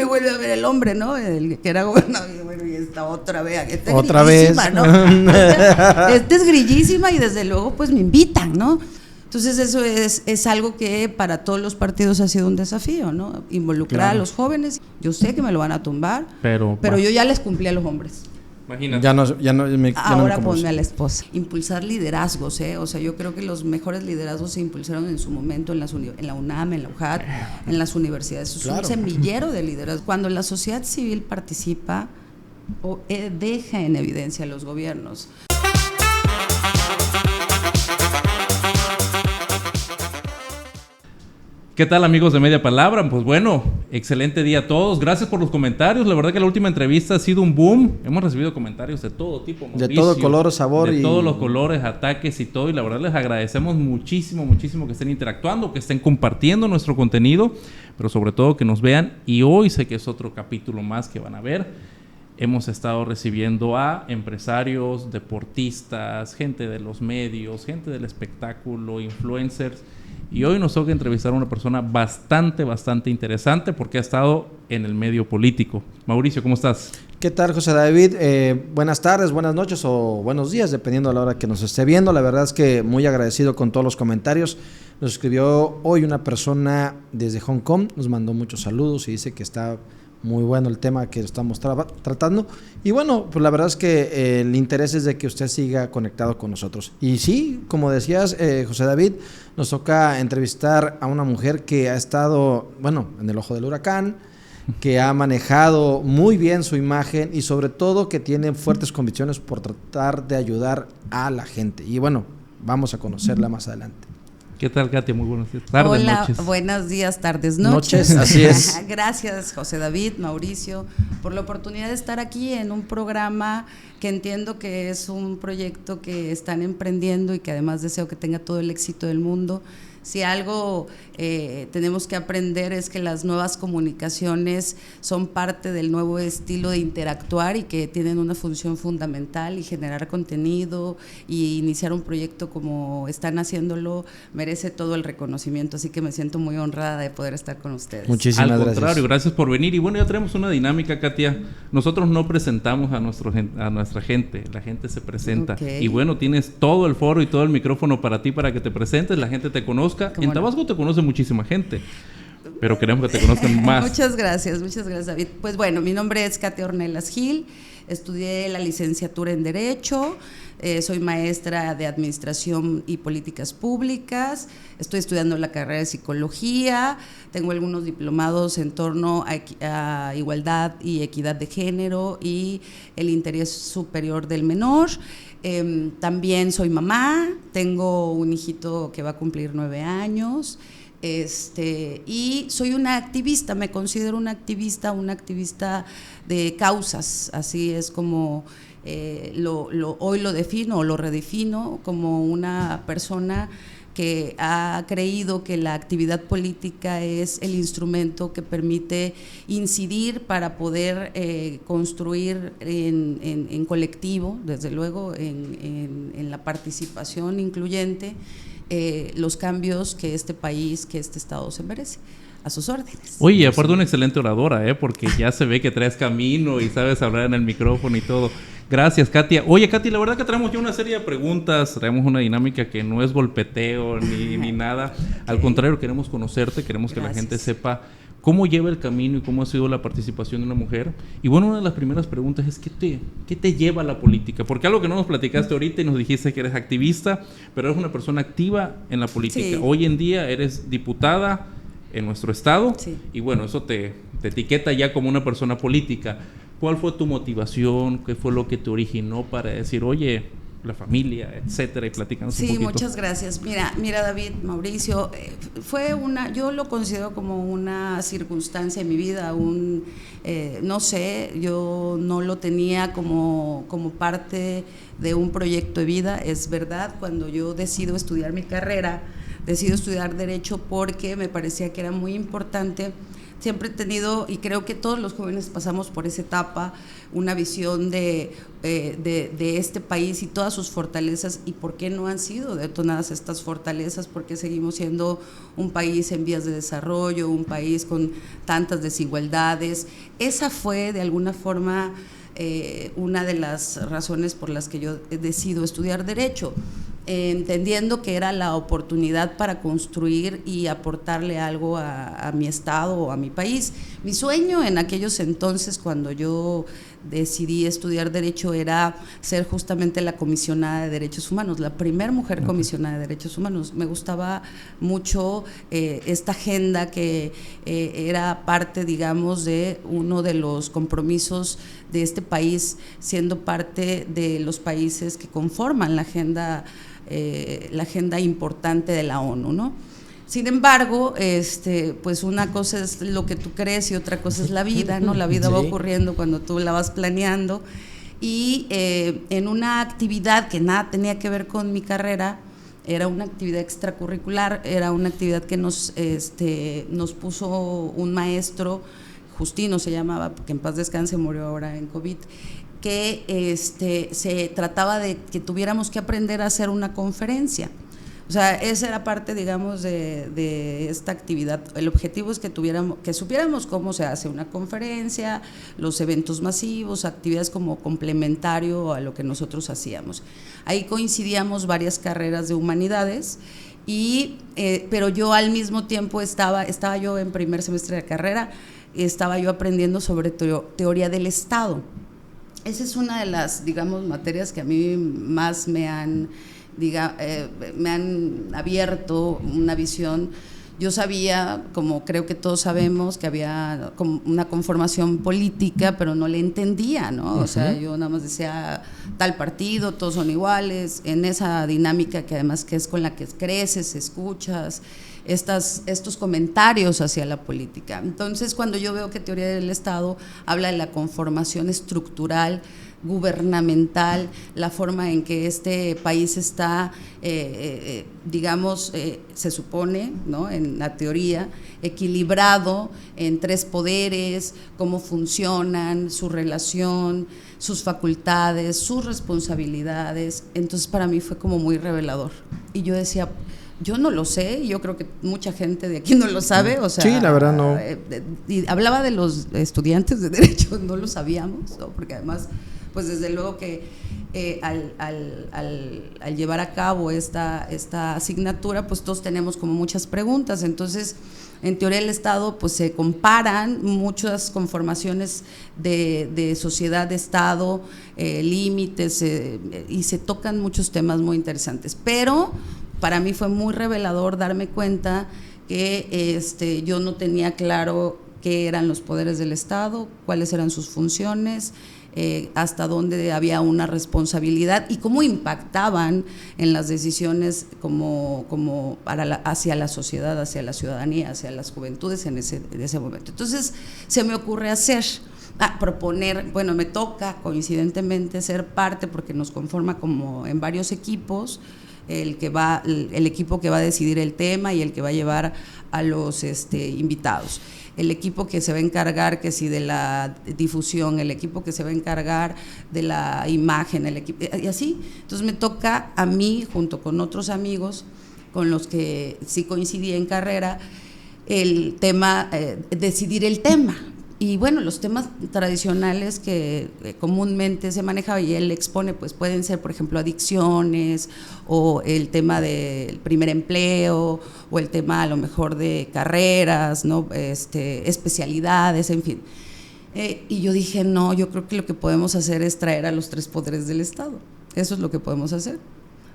me vuelve a ver el hombre, ¿no? El que era gobernador, y bueno, y esta otra vez, esta otra vez, ¿no? Esta es grillísima y desde luego pues me invitan, ¿no? Entonces eso es algo que para todos los partidos ha sido un desafío, ¿no? Involucrar a los jóvenes. Yo sé que me lo van a tumbar, pero yo ya les cumplí a los hombres. Imagínate. Ahora ponme a la esposa. Impulsar liderazgos, o sea, yo creo que los mejores liderazgos se impulsaron en su momento en la UNAM, en la UJAT, en las universidades. Es un semillero de liderazgo. Cuando la sociedad civil participa, deja en evidencia a los gobiernos. ¿Qué tal, amigos de Media Palabra? Pues bueno, excelente día a todos. Gracias por los comentarios. La verdad que la última entrevista ha sido un boom. Hemos recibido comentarios de todo tipo, Mauricio, de todo color, sabor. De todos los colores, ataques y todo. Y la verdad les agradecemos muchísimo, muchísimo que estén interactuando, que estén compartiendo nuestro contenido, pero sobre todo que nos vean. Y hoy sé que es otro capítulo más que van a ver. Hemos estado recibiendo a empresarios, deportistas, gente de los medios, gente del espectáculo, influencers. Y hoy nos toca entrevistar a una persona bastante interesante porque ha estado en el medio político. Mauricio, ¿cómo estás? ¿Qué tal, José David? Buenas tardes, buenas noches o buenos días, dependiendo de la hora que nos esté viendo. La verdad es que muy agradecido con todos los comentarios. Nos escribió hoy una persona desde Hong Kong, nos mandó muchos saludos y dice que está muy bueno el tema que estamos tratando. Y bueno, pues la verdad es que el interés es de que usted siga conectado con nosotros. Y sí, como decías, José David, nos toca entrevistar a una mujer que ha estado, bueno, en el ojo del huracán, que ha manejado muy bien su imagen y sobre todo que tiene fuertes convicciones por tratar de ayudar a la gente. Y bueno, vamos a conocerla más adelante. ¿Qué tal, Katia? Muy buenos días. Tardes, hola, noches. Buenos días, tardes, noches. Así es. Gracias, José David, Mauricio, por la oportunidad de estar aquí en un programa que entiendo que es un proyecto que están emprendiendo y que además deseo que tenga todo el éxito del mundo. Si algo tenemos que aprender es que las nuevas comunicaciones son parte del nuevo estilo de interactuar y que tienen una función fundamental, y generar contenido y iniciar un proyecto como están haciéndolo merece todo el reconocimiento, así que me siento muy honrada de poder estar con ustedes. Muchísimas gracias. Al contrario, gracias por venir. Y bueno, ya tenemos una dinámica, Katia. Nosotros no presentamos a nuestra gente, la gente se presenta. Y bueno, tienes todo el foro y todo el micrófono para ti, para que te presentes, la gente te conozca. En Tabasco te conoce muchísima gente, pero queremos que te conozcan más. Muchas gracias, David. Pues bueno, mi nombre es Katia Ornelas Gil, estudié la licenciatura en Derecho, soy maestra de Administración y Políticas Públicas, estoy estudiando la carrera de Psicología, tengo algunos diplomados en torno a igualdad y equidad de género y el interés superior del menor. También soy mamá, tengo un hijito que va a cumplir 9 años, y soy una activista, me considero una activista de causas, así es como hoy lo defino o lo redefino, como una persona que ha creído que la actividad política es el instrumento que permite incidir para poder construir en colectivo, desde luego en la participación incluyente, los cambios que este país, que este estado se merece. A sus órdenes. Oye, aparte una excelente oradora, porque ya se ve que traes camino y sabes hablar en el micrófono y todo. Gracias, Katia. Oye, Katia, la verdad que traemos ya una serie de preguntas, traemos una dinámica que no es golpeteo ni nada. Al contrario, queremos conocerte, queremos que la gente sepa cómo lleva el camino y cómo ha sido la participación de una mujer. Y bueno, una de las primeras preguntas es ¿qué te lleva a la política? Porque algo que no nos platicaste ahorita y nos dijiste que eres activista, pero eres una persona activa en la política. Sí. Hoy en día eres diputada en nuestro estado, sí. Y bueno, eso te etiqueta ya como una persona política. ¿Cuál fue tu motivación? ¿Qué fue lo que te originó para decir, oye, la familia, etcétera? Y platícanos un poquito. Sí, muchas gracias. Mira, David, Mauricio, yo lo considero como una circunstancia en mi vida, no sé, yo no lo tenía como parte de un proyecto de vida. Es verdad, cuando yo decido estudiar mi carrera, decido estudiar Derecho porque me parecía que era muy importante siempre he tenido, y creo que todos los jóvenes pasamos por esa etapa, una visión de este país y todas sus fortalezas, y por qué no han sido detonadas estas fortalezas, por qué seguimos siendo un país en vías de desarrollo, un país con tantas desigualdades. Esa fue de alguna forma una de las razones por las que yo decido estudiar Derecho, entendiendo que era la oportunidad para construir y aportarle algo a mi estado o a mi país. Mi sueño en aquellos entonces, cuando yo decidí estudiar Derecho, era ser justamente la comisionada de Derechos Humanos, la primera mujer comisionada de Derechos Humanos. Me gustaba mucho esta agenda que era parte, digamos, de uno de los compromisos de este país, siendo parte de los países que conforman la agenda importante de la ONU, ¿no? Sin embargo, pues una cosa es lo que tú crees y otra cosa es la vida, ¿no? La vida va ocurriendo cuando tú la vas planeando, y en una actividad que nada tenía que ver con mi carrera, era una actividad extracurricular, era una actividad que nos puso un maestro, Justino se llamaba, porque en paz descanse, murió ahora en COVID, que se trataba de que tuviéramos que aprender a hacer una conferencia. O sea, esa era parte, digamos, de esta actividad. El objetivo es que supiéramos cómo se hace una conferencia, los eventos masivos, actividades como complementario a lo que nosotros hacíamos. Ahí coincidíamos varias carreras de humanidades, pero yo al mismo tiempo estaba yo en primer semestre de carrera, estaba yo aprendiendo sobre teoría del Estado. Esa es una de las, digamos, materias que a mí más me han abierto una visión. Yo sabía, como creo que todos sabemos, que había una conformación política, pero no le entendía, ¿no? O sea, yo nada más decía tal partido, todos son iguales, en esa dinámica que además que es con la que creces, escuchas estos comentarios hacia la política. Entonces, cuando yo veo que teoría del Estado habla de la conformación estructural, gubernamental, la forma en que este país está, digamos, se supone, ¿no?, en la teoría, equilibrado en tres poderes, cómo funcionan, su relación, sus facultades, sus responsabilidades. Entonces, para mí fue como muy revelador. Y yo decía, yo no lo sé, y yo creo que mucha gente de aquí no lo sabe, o sea, sí, la verdad no. Y hablaba de los estudiantes de Derecho, no lo sabíamos, ¿no? Porque además, pues desde luego que al llevar a cabo esta asignatura, pues todos tenemos como muchas preguntas. Entonces, en teoría del Estado, pues se comparan muchas conformaciones de sociedad, de Estado, límites, y se tocan muchos temas muy interesantes. Pero para mí fue muy revelador darme cuenta que yo no tenía claro qué eran los poderes del Estado, cuáles eran sus funciones, hasta dónde había una responsabilidad y cómo impactaban en las decisiones hacia la sociedad, hacia la ciudadanía, hacia las juventudes en ese momento. Entonces se me ocurre proponer, bueno, me toca coincidentemente ser parte, porque nos conforma como en varios equipos, el equipo que va a decidir el tema y el que va a llevar a los invitados. El equipo que se va a encargar que si de la difusión, el equipo que se va a encargar de la imagen, el equipo, y así. Entonces me toca a mí, junto con otros amigos con los que sí coincidí en carrera, el tema, decidir el tema. Y bueno, los temas tradicionales que comúnmente se maneja y él expone, pues pueden ser, por ejemplo, adicciones, o el tema del primer empleo, o el tema a lo mejor de carreras, ¿no?, especialidades, en fin. Y yo dije, no, yo creo que lo que podemos hacer es traer a los tres poderes del Estado. Eso es lo que podemos hacer.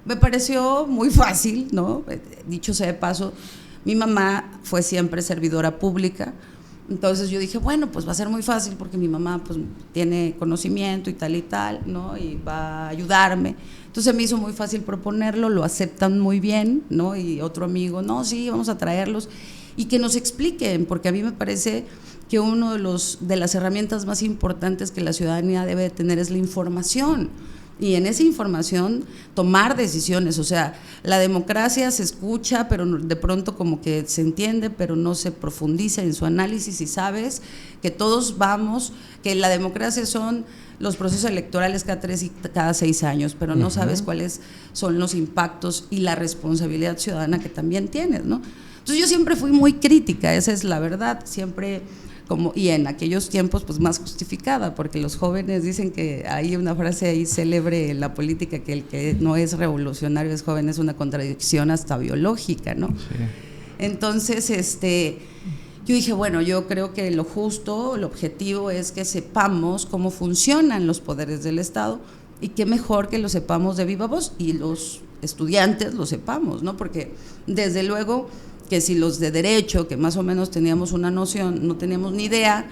Me pareció muy fácil, ¿no? Dicho sea de paso, mi mamá fue siempre servidora pública. Entonces yo dije, bueno, pues va a ser muy fácil porque mi mamá pues tiene conocimiento y tal, ¿no? Y va a ayudarme. Entonces me hizo muy fácil proponerlo, lo aceptan muy bien, ¿no? Y otro amigo, no, sí, vamos a traerlos y que nos expliquen, porque a mí me parece que uno de las herramientas más importantes que la ciudadanía debe tener es la información. y en esa información tomar decisiones. O sea, la democracia se escucha, pero de pronto como que se entiende, pero no se profundiza en su análisis, y sabes que todos vamos, que la democracia son los procesos electorales cada 3 y cada 6 años, pero no sabes cuáles son los impactos y la responsabilidad ciudadana que también tienes, ¿no? Entonces yo siempre fui muy crítica, esa es la verdad, siempre y en aquellos tiempos pues más justificada, porque los jóvenes dicen que hay una frase ahí célebre en la política, que el que no es revolucionario es joven, es una contradicción hasta biológica, ¿no? Sí. Entonces, yo dije, bueno, yo creo que lo justo, lo objetivo es que sepamos cómo funcionan los poderes del Estado, y qué mejor que lo sepamos de viva voz y los estudiantes lo sepamos, ¿no? Porque desde luego que si los de derecho, que más o menos teníamos una noción, no teníamos ni idea,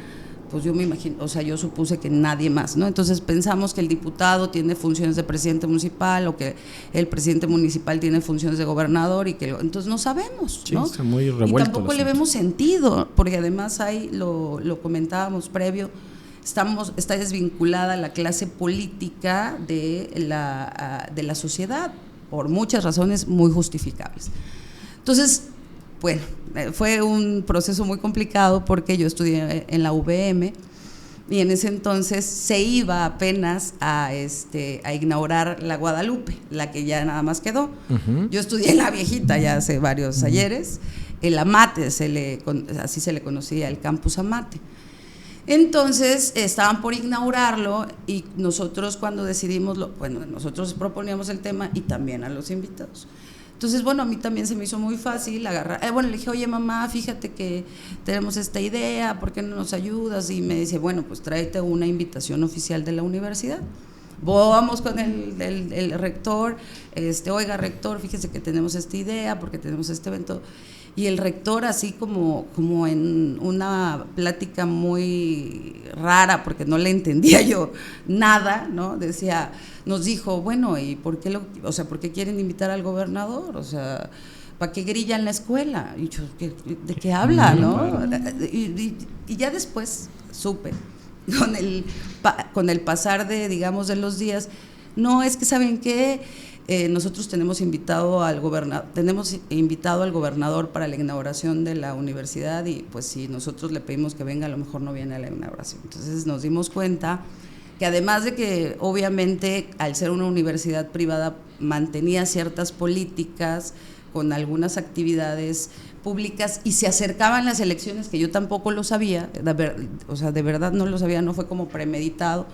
pues yo me imagino, o sea, yo supuse que nadie más, ¿no? Entonces pensamos que el diputado tiene funciones de presidente municipal, o que el presidente municipal tiene funciones de gobernador, y que entonces no sabemos, ¿no? Sí, está muy revuelto. Y tampoco le vemos sentido, porque además hay, lo comentábamos previo, está desvinculada la clase política de la sociedad, por muchas razones muy justificables. Entonces, bueno, fue un proceso muy complicado, porque yo estudié en la UVM, y en ese entonces se iba apenas a inaugurar la Guadalupe, la que ya nada más quedó. Yo estudié en la viejita ya hace varios ayeres, el Amate, así se le conocía, el campus Amate. Entonces estaban por inaugurarlo, y nosotros cuando decidimos, nosotros proponíamos el tema y también a los invitados. Entonces, bueno, a mí también se me hizo muy fácil agarrar. Le dije, oye, mamá, fíjate que tenemos esta idea, ¿por qué no nos ayudas? Y me dice, bueno, pues tráete una invitación oficial de la universidad. Vamos con el rector, oiga, rector, fíjese que tenemos esta idea, porque tenemos este evento. Y el rector, así como en una plática muy rara, porque no le entendía yo nada, ¿no? Nos dijo, bueno, ¿y por qué quieren invitar al gobernador? O sea, ¿para qué grillan la escuela? Y yo, ¿de qué habla, no? Y ya después supe, con el pasar de los días, no, es que ¿saben qué? Nosotros tenemos invitado al gobernador para la inauguración de la universidad, y pues si nosotros le pedimos que venga, a lo mejor no viene a la inauguración. Entonces nos dimos cuenta que además de que obviamente al ser una universidad privada mantenía ciertas políticas con algunas actividades públicas, y se acercaban las elecciones, que yo tampoco lo sabía, de verdad no lo sabía, no fue como premeditado.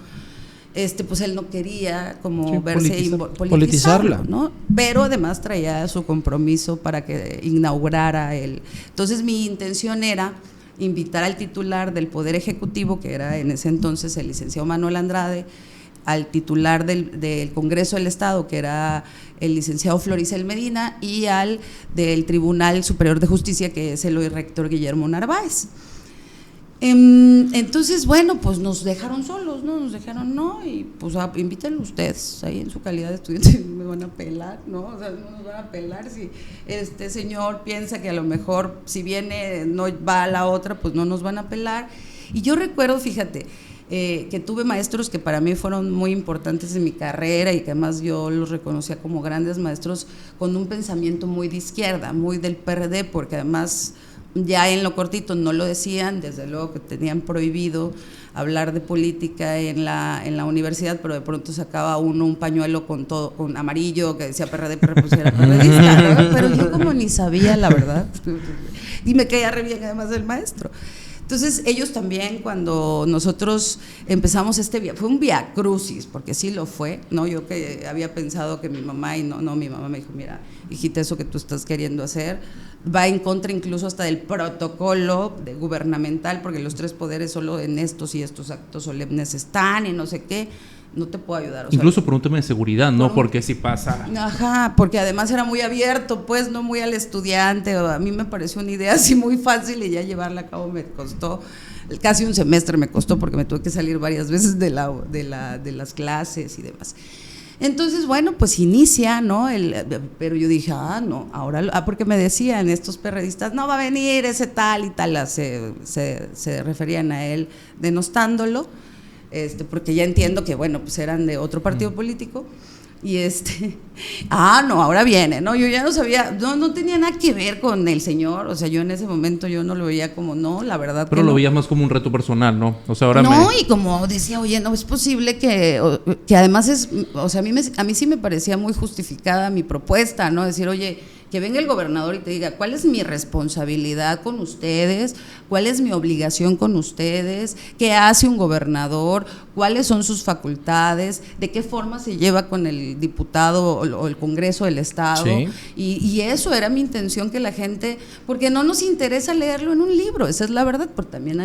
Pues él no quería como verse politizarla, ¿no? Pero además traía su compromiso para que inaugurara él. Entonces mi intención era invitar al titular del Poder Ejecutivo, que era en ese entonces el licenciado Manuel Andrade, al titular del Congreso del Estado, que era el licenciado Floricel Medina, y al del Tribunal Superior de Justicia, que es el hoy rector Guillermo Narváez. Entonces, bueno, pues nos dejaron solos, ¿no? Nos dejaron, no, y pues invítenlo ustedes, ahí en su calidad de estudiante, me van a pelar, ¿no? O sea, no nos van a pelar si este señor piensa que a lo mejor si viene no va a la otra, pues no nos van a pelar. Y yo recuerdo, fíjate, que tuve maestros que para mí fueron muy importantes en mi carrera, y que además yo los reconocía como grandes maestros con un pensamiento muy de izquierda, muy del PRD, porque además ya en lo cortito no lo decían, desde luego que tenían prohibido hablar de política en la universidad, pero de pronto sacaba uno un pañuelo con amarillo que decía PRD, pues era PRDista, ¿no? Pero yo como ni sabía, la verdad, y me caía re bien además del maestro. Entonces ellos también, cuando nosotros empezamos fue un viacrucis, porque sí lo fue, ¿no? Yo que había pensado que mi mamá, y no, mi mamá me dijo, mira, hijita, eso que tú estás queriendo hacer va en contra incluso hasta del protocolo gubernamental, porque los 3 poderes solo en estos y estos actos solemnes están, y no sé qué, no te puedo ayudar. Incluso por un tema de seguridad, ¿no? Porque si pasa. Ajá, porque además era muy abierto, pues, no muy al estudiante. A mí me pareció una idea así muy fácil, y ya llevarla a cabo me costó, casi un semestre me costó, porque me tuve que salir varias veces de las clases y demás. Entonces, bueno, pues inicia, ¿no? Pero yo dije, no, ahora, porque me decían estos perredistas, no va a venir ese tal y tal, se referían a él denostándolo. porque ya entiendo que, bueno, pues eran de otro partido político. Y no, ahora viene, ¿no? Yo ya no sabía, no tenía nada que ver con el señor, o sea, yo en ese momento yo no lo veía como, no, la verdad. Pero que lo no. veías más como un reto personal, ¿no? O sea, ahora no, y como decía, oye, no es posible que además o sea, a mí sí me parecía muy justificada mi propuesta, ¿no? Decir, oye, que venga el gobernador y te diga, ¿cuál es mi responsabilidad con ustedes? ¿Cuál es mi obligación con ustedes? ¿Qué hace un gobernador? ¿Cuáles son sus facultades? ¿De qué forma se lleva con el diputado o el Congreso del Estado? Sí. Y eso era mi intención, que la gente, porque no nos interesa leerlo en un libro, esa es la verdad, porque también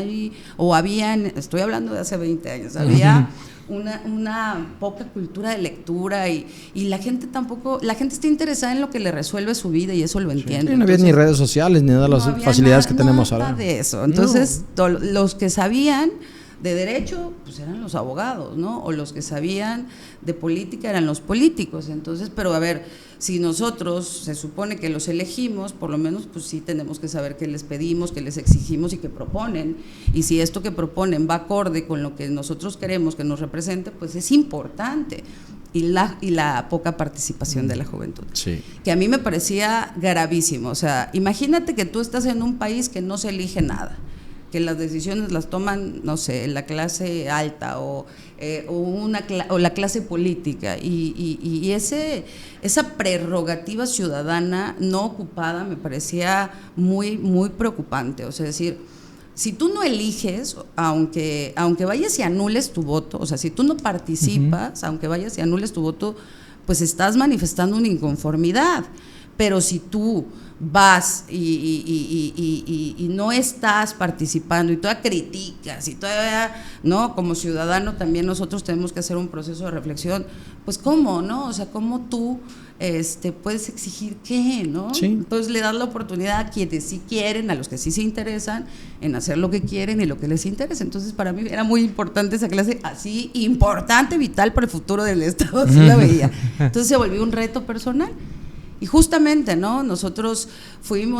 estoy hablando de hace 20 años, había una poca cultura de lectura y la gente está interesada en lo que le resuelve su vida y eso lo entiendo. Sí, no había ni redes sociales ni nada de las facilidades que tenemos ahora. Nada de eso. Entonces, los que sabían de derecho, pues eran los abogados, ¿no? O los que sabían de política eran los políticos. Entonces, pero a ver, si nosotros se supone que los elegimos, por lo menos pues sí tenemos que saber qué les pedimos, qué les exigimos y qué proponen. Y si esto que proponen va acorde con lo que nosotros queremos que nos represente, pues es importante. Y la poca participación de la juventud. Sí. Que a mí me parecía gravísimo. O sea, imagínate que tú estás en un país que no se elige nada, que las decisiones las toman, no sé, la clase alta o la clase política y esa prerrogativa ciudadana no ocupada me parecía muy, muy preocupante. O sea, es decir, si tú no eliges, aunque vayas y anules tu voto, o sea, si tú no participas, aunque vayas y anules tu voto, pues estás manifestando una inconformidad. Pero si tú vas y no estás participando y todavía criticas y todavía, ¿no? Como ciudadano también nosotros tenemos que hacer un proceso de reflexión, pues ¿cómo, no? O sea, ¿cómo tú puedes exigir qué, no? Sí. Entonces le das la oportunidad a quienes sí quieren, a los que sí se interesan en hacer lo que quieren y lo que les interesa. Entonces para mí era muy importante esa clase, así importante, vital para el futuro del Estado, así la veía. Entonces se volvió un reto personal. Y justamente, ¿no? Nosotros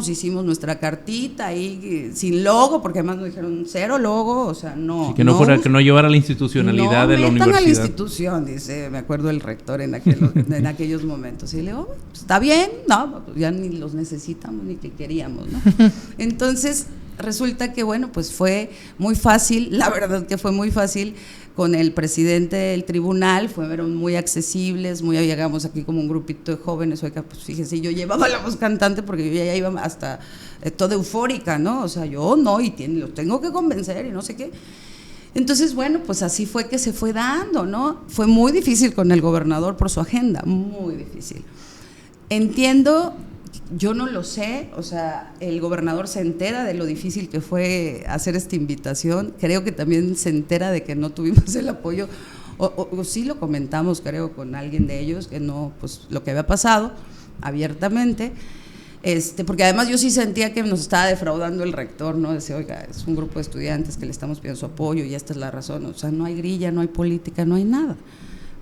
hicimos nuestra cartita ahí sin logo, porque además nos dijeron 0 logo, o sea, no. Sí, que no llevara la institucionalidad de la universidad. No metan a la institución, dice, me acuerdo el rector en aquellos momentos. Y le digo, está bien, no, ya ni los necesitamos ni que queríamos, ¿no? Entonces, resulta que, bueno, pues fue muy fácil, la verdad que fue muy fácil. Con el presidente del tribunal, fueron muy accesibles, llegamos aquí como un grupito de jóvenes, oiga, pues fíjese, yo llevaba la voz cantante porque yo ya iba hasta toda eufórica, ¿no? O sea, yo no, los tengo que convencer y no sé qué. Entonces, bueno, pues así fue que se fue dando, ¿no? Fue muy difícil con el gobernador por su agenda, muy difícil. Entiendo, yo no lo sé, o sea, el gobernador se entera de lo difícil que fue hacer esta invitación, creo que también se entera de que no tuvimos el apoyo, o sí lo comentamos, creo, con alguien de ellos, que no, pues lo que había pasado abiertamente, porque además yo sí sentía que nos estaba defraudando el rector, ¿no? Decía, oiga, es un grupo de estudiantes que le estamos pidiendo su apoyo y esta es la razón, o sea, no hay grilla, no hay política, no hay nada.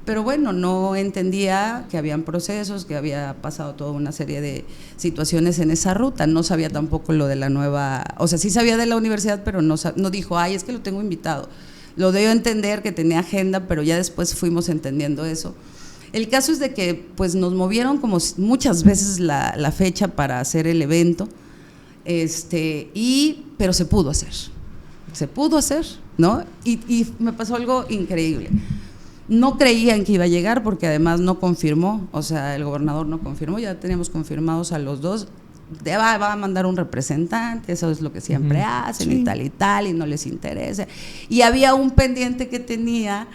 Pero bueno, no entendía que habían procesos, que había pasado toda una serie de situaciones en esa ruta. No sabía tampoco lo de la nueva, o sea, sí sabía de la universidad, pero no dijo, ay, es que lo tengo invitado. Lo dio a entender que tenía agenda, pero ya después fuimos entendiendo eso. El caso es de que pues nos movieron como muchas veces la fecha para hacer el evento, pero se pudo hacer, ¿no? Y me pasó algo increíble. No creían que iba a llegar porque además no confirmó, o sea, el gobernador no confirmó, ya teníamos confirmados a los dos, va a mandar un representante, eso es lo que siempre hacen, sí. y tal, y no les interesa. Y había un pendiente que tenía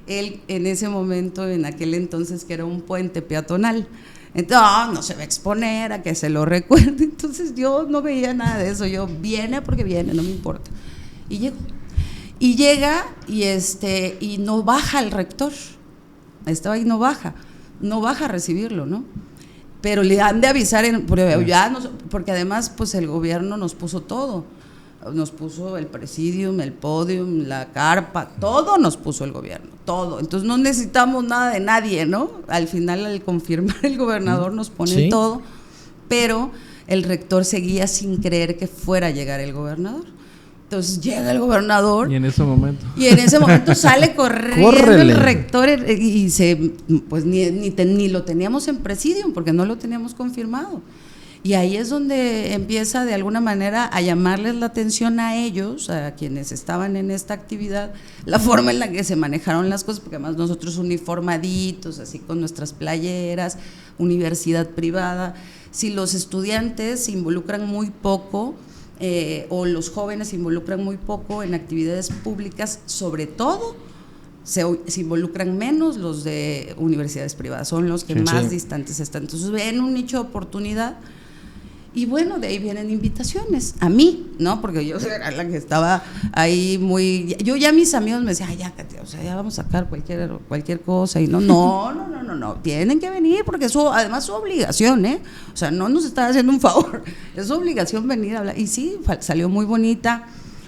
él en ese momento, en aquel entonces, que era un puente peatonal. Entonces, no se va a exponer a que se lo recuerde. Entonces yo no veía nada de eso, yo viene porque viene, no me importa. Y llegó. Y llega y no baja el rector, estaba ahí, no baja a recibirlo, ¿no? Pero le han de avisar, porque además pues el gobierno nos puso todo, nos puso el presidium, el podium, la carpa, todo nos puso el gobierno, todo. Entonces no necesitamos nada de nadie, ¿no? Al final, al confirmar el gobernador nos pone todo, pero el rector seguía sin creer que fuera a llegar el gobernador. Entonces llega el gobernador. Y en ese momento sale corriendo ¡Córrele! el rector y pues ni lo teníamos en presidium porque no lo teníamos confirmado. Y ahí es donde empieza de alguna manera a llamarles la atención a ellos, a quienes estaban en esta actividad, la forma en la que se manejaron las cosas, porque además nosotros uniformaditos, así con nuestras playeras, universidad privada. Si los estudiantes se involucran muy poco, o los jóvenes se involucran muy poco en actividades públicas, sobre todo se involucran menos los de universidades privadas, son los que más distantes están. Entonces ven un nicho de oportunidad y bueno, de ahí vienen invitaciones a mí, ¿no? Porque yo era la que estaba ahí muy... Yo ya mis amigos me decían, ay, ya, Katia, o sea, ya vamos a sacar cualquier cosa y no, tienen que venir porque eso además es su obligación, ¿eh? O sea, no nos están haciendo un favor, es su obligación venir a hablar. Y sí, salió muy bonita.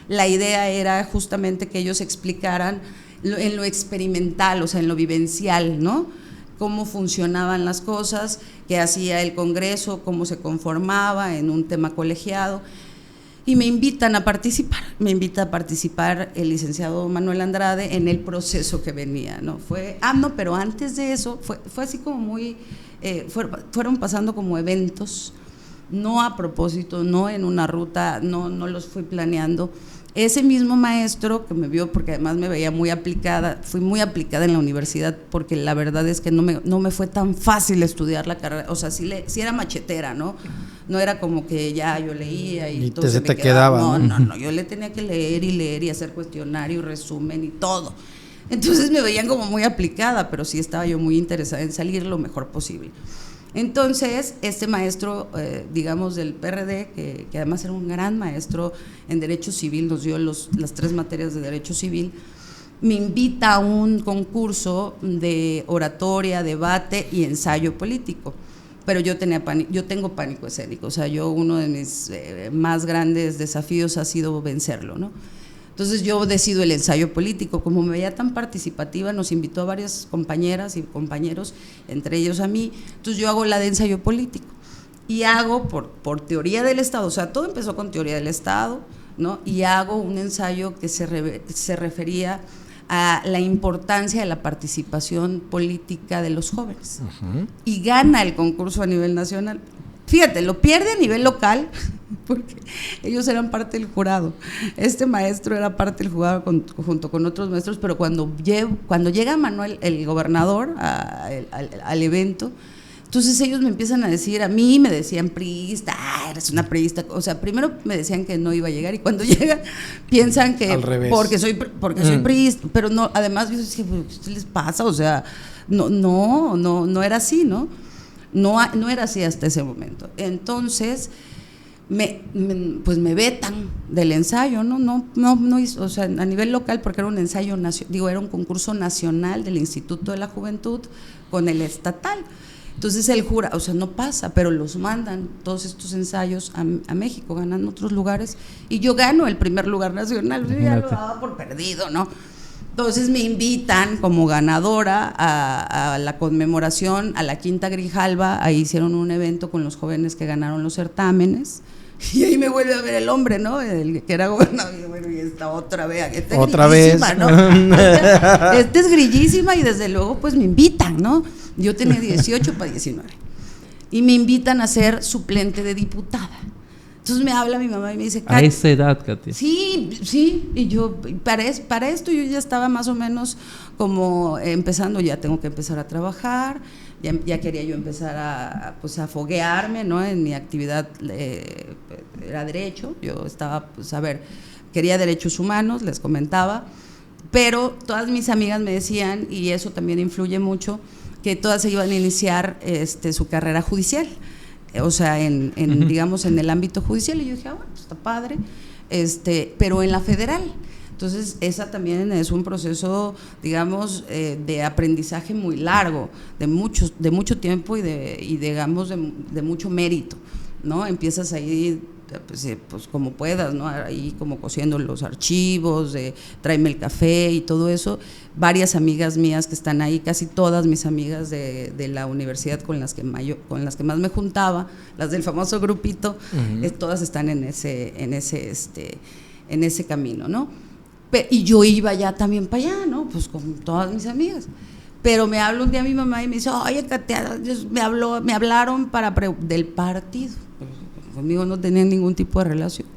La idea era justamente que ellos explicaran en lo experimental, o sea, en lo vivencial, ¿no? Cómo funcionaban las cosas, qué hacía el Congreso, cómo se conformaba en un tema colegiado. Y me invita a participar el licenciado Manuel Andrade en el proceso que venía, ¿no? Pero antes de eso, fue así como muy, fueron pasando como eventos, no a propósito, no en una ruta, no los fui planeando. Ese mismo maestro que me vio, porque además me veía muy aplicada, fui muy aplicada en la universidad, porque la verdad es que no me fue tan fácil estudiar la carrera, o sea, sí era machetera, ¿no? No era como que ya yo leía y todo se te quedaba. No, yo le tenía que leer y hacer cuestionario, resumen y todo. Entonces me veían como muy aplicada, pero sí estaba yo muy interesada en salir lo mejor posible. Entonces, este maestro, digamos, del PRD, que además era un gran maestro en Derecho Civil, nos dio las 3 materias de Derecho Civil, me invita a un concurso de oratoria, debate y ensayo político. Pero yo tengo pánico escénico, o sea, uno de mis más grandes desafíos ha sido vencerlo, ¿no? Entonces yo decido el ensayo político. Como me veía tan participativa, nos invitó a varias compañeras y compañeros, entre ellos a mí. Entonces yo hago la de ensayo político y hago por teoría del Estado, o sea, todo empezó con teoría del Estado, ¿no? Y hago un ensayo que se refería a la importancia de la participación política de los jóvenes. Uh-huh. Y gana el concurso a nivel nacional. Fíjate, lo pierde a nivel local porque ellos eran parte del jurado. Este maestro era parte del jurado junto con otros maestros, pero cuando llega Manuel, el gobernador, al evento, entonces ellos me empiezan a decir, a mí me decían priista, eres una priista, o sea, primero me decían que no iba a llegar y cuando llega piensan que al revés. porque soy priista, pero no, además yo decía, ¿qué les pasa? O sea, no era así, ¿no? No era así hasta ese momento. Entonces pues me vetan del ensayo, no hizo, o sea, a nivel local, porque era un ensayo era un concurso nacional del Instituto de la Juventud con el estatal. Entonces el jura, o sea, no pasa, pero los mandan todos estos ensayos a México, ganan otros lugares y yo gano el primer lugar nacional, yo ya lo daba por perdido, ¿no? Entonces me invitan como ganadora a la conmemoración, a la Quinta Grijalva, ahí hicieron un evento con los jóvenes que ganaron los certámenes, y ahí me vuelve a ver el hombre, ¿no? El que era gobernador, y bueno, y esta otra vez, otra vez, ¿no? Esta es grillísima y desde luego pues me invitan, ¿no? Yo tenía 18 para 19 y me invitan a ser suplente de diputada. Entonces me habla mi mamá y me dice, a esa edad, Katia. Sí, y yo para esto yo ya estaba más o menos como empezando, ya tengo que empezar a trabajar, ya quería yo empezar a foguearme, ¿no? En mi actividad era derecho, yo estaba, quería derechos humanos, les comentaba, pero todas mis amigas me decían, y eso también influye mucho, que todas se iban a iniciar su carrera judicial. O sea, digamos, en el ámbito judicial, y yo dije, bueno, pues está padre, pero en la federal. Entonces, esa también es un proceso, digamos, de aprendizaje muy largo, de mucho tiempo y digamos, de mucho mérito, ¿no? Empiezas ahí, pues como puedas, ¿no? Ahí como cosiendo los archivos, tráeme el café y todo eso. Varias amigas mías que están ahí, casi todas mis amigas de la universidad con las que más me juntaba, las del famoso grupito, uh-huh. Todas están en en ese camino, ¿no? Y yo iba ya también para allá, ¿no? Pues con todas mis amigas. Pero me habla un día mi mamá y me dice, oye, Katia, me hablaron del partido. Conmigo no tenían ningún tipo de relación.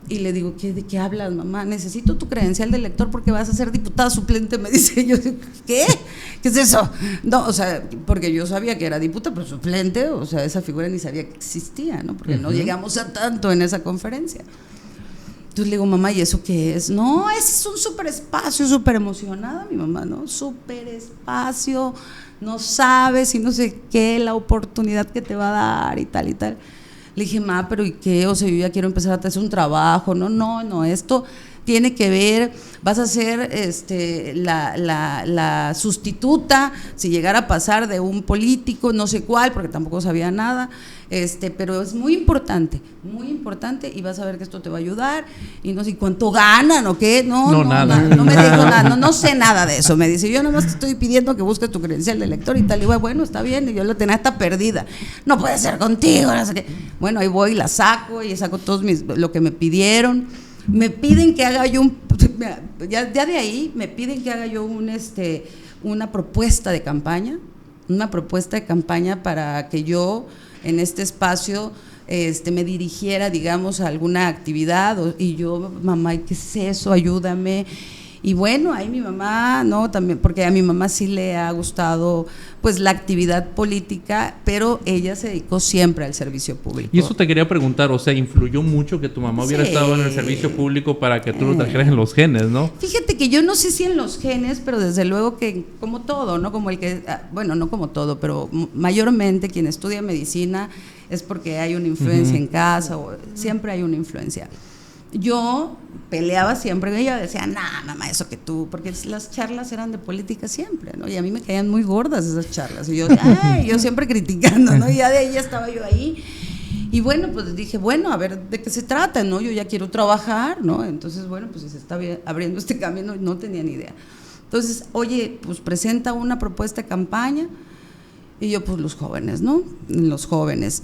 Y le digo, ¿de qué hablas, mamá? Necesito tu credencial de elector porque vas a ser diputada suplente. Me dice yo, ¿qué? ¿Qué es eso? No, o sea, porque yo sabía que era diputada, pero suplente, o sea, esa figura ni sabía que existía, ¿no? Porque no llegamos a tanto en esa conferencia. Entonces le digo, mamá, ¿y eso qué es? No, ese es un súper espacio, súper emocionada mi mamá, ¿no? Súper espacio, no sabes y no sé qué, la oportunidad que te va a dar y tal y tal. Le dije, ma, pero ¿y qué? O sea, yo ya quiero empezar a hacer un trabajo. No, esto tiene que ver, vas a ser la sustituta, si llegara a pasar de un político, no sé cuál, porque tampoco sabía nada, pero es muy importante, y vas a ver que esto te va a ayudar, y no sé cuánto ganan o qué, no nada. No me dijo nada, no sé nada de eso, me dice, yo nomás te estoy pidiendo que busques tu credencial de elector y tal, y bueno, está bien, y yo la tenía hasta perdida, no puede ser contigo, no sé qué. Bueno, ahí voy, la saco, y saco lo que me pidieron. Me piden que haga yo ya de ahí me piden que haga yo una propuesta de campaña para que yo en este espacio me dirigiera, digamos, a alguna actividad, y yo, mamá, ¿qué es eso? Ayúdame. Y bueno, ahí mi mamá, ¿no? También, porque a mi mamá sí le ha gustado pues la actividad política, pero ella se dedicó siempre al servicio público. Y eso te quería preguntar, o sea, ¿influyó mucho que tu mamá hubiera estado en el servicio público para que tú lo trajeras en los genes, no? Fíjate que yo no sé si en los genes, pero desde luego que como todo, ¿no? Como bueno, no como todo, pero mayormente quien estudia medicina es porque hay una influencia en casa, o siempre hay una influencia. Yo peleaba siempre con ella, decía, mamá, eso que tú, porque las charlas eran de política siempre, ¿no? Y a mí me caían muy gordas esas charlas, y yo siempre criticando, ¿no? Y ya de ahí estaba yo ahí, y bueno, pues dije, bueno, a ver, ¿de qué se trata, no? Yo ya quiero trabajar, ¿no? Entonces, bueno, pues se está abriendo este camino, no tenía ni idea. Entonces, oye, pues presenta una propuesta de campaña. Y yo, pues los jóvenes, ¿no? Los jóvenes,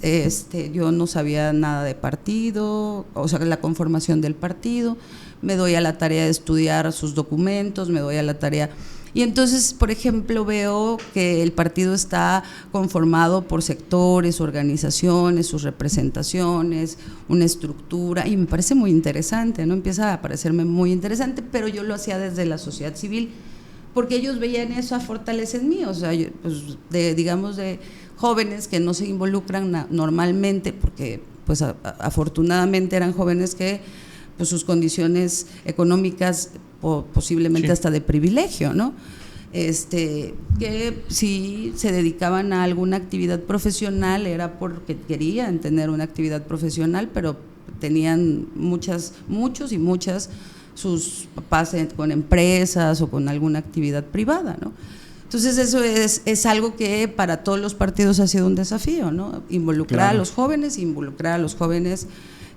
yo no sabía nada de partido, o sea, la conformación del partido, me doy a la tarea de estudiar sus documentos, me doy a la tarea. Y entonces, por ejemplo, veo que el partido está conformado por sectores, organizaciones, sus representaciones, una estructura, y me parece muy interesante, ¿no? Empieza a parecerme muy interesante, pero yo lo hacía desde la sociedad civil, porque ellos veían esa fortaleza en mí, o sea, pues digamos de jóvenes que no se involucran normalmente, porque pues afortunadamente eran jóvenes que pues sus condiciones económicas posiblemente hasta de privilegio, ¿no? Que si se dedicaban a alguna actividad profesional era porque querían tener una actividad profesional, pero tenían muchos y muchas sus papás con empresas o con alguna actividad privada, ¿no? Entonces eso es algo que para todos los partidos ha sido un desafío, ¿no? Involucrar a los jóvenes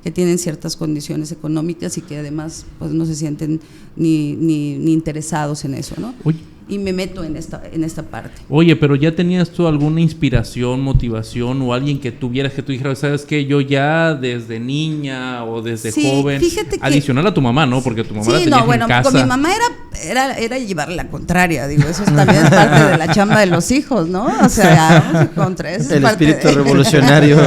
que tienen ciertas condiciones económicas y que además pues no se sienten ni interesados en eso, ¿no? Oye. Y me meto en esta parte. Oye, pero ¿ya tenías tú alguna inspiración, motivación o alguien que tuvieras que tú dijeras, sabes qué, yo ya desde niña o desde joven, adicional a tu mamá, ¿no? Porque tu mamá la tenías en casa. Con mi mamá era llevarle la contraria, digo, eso también es parte de la chamba de los hijos, ¿no? O sea, vamos contra eso. El espíritu revolucionario.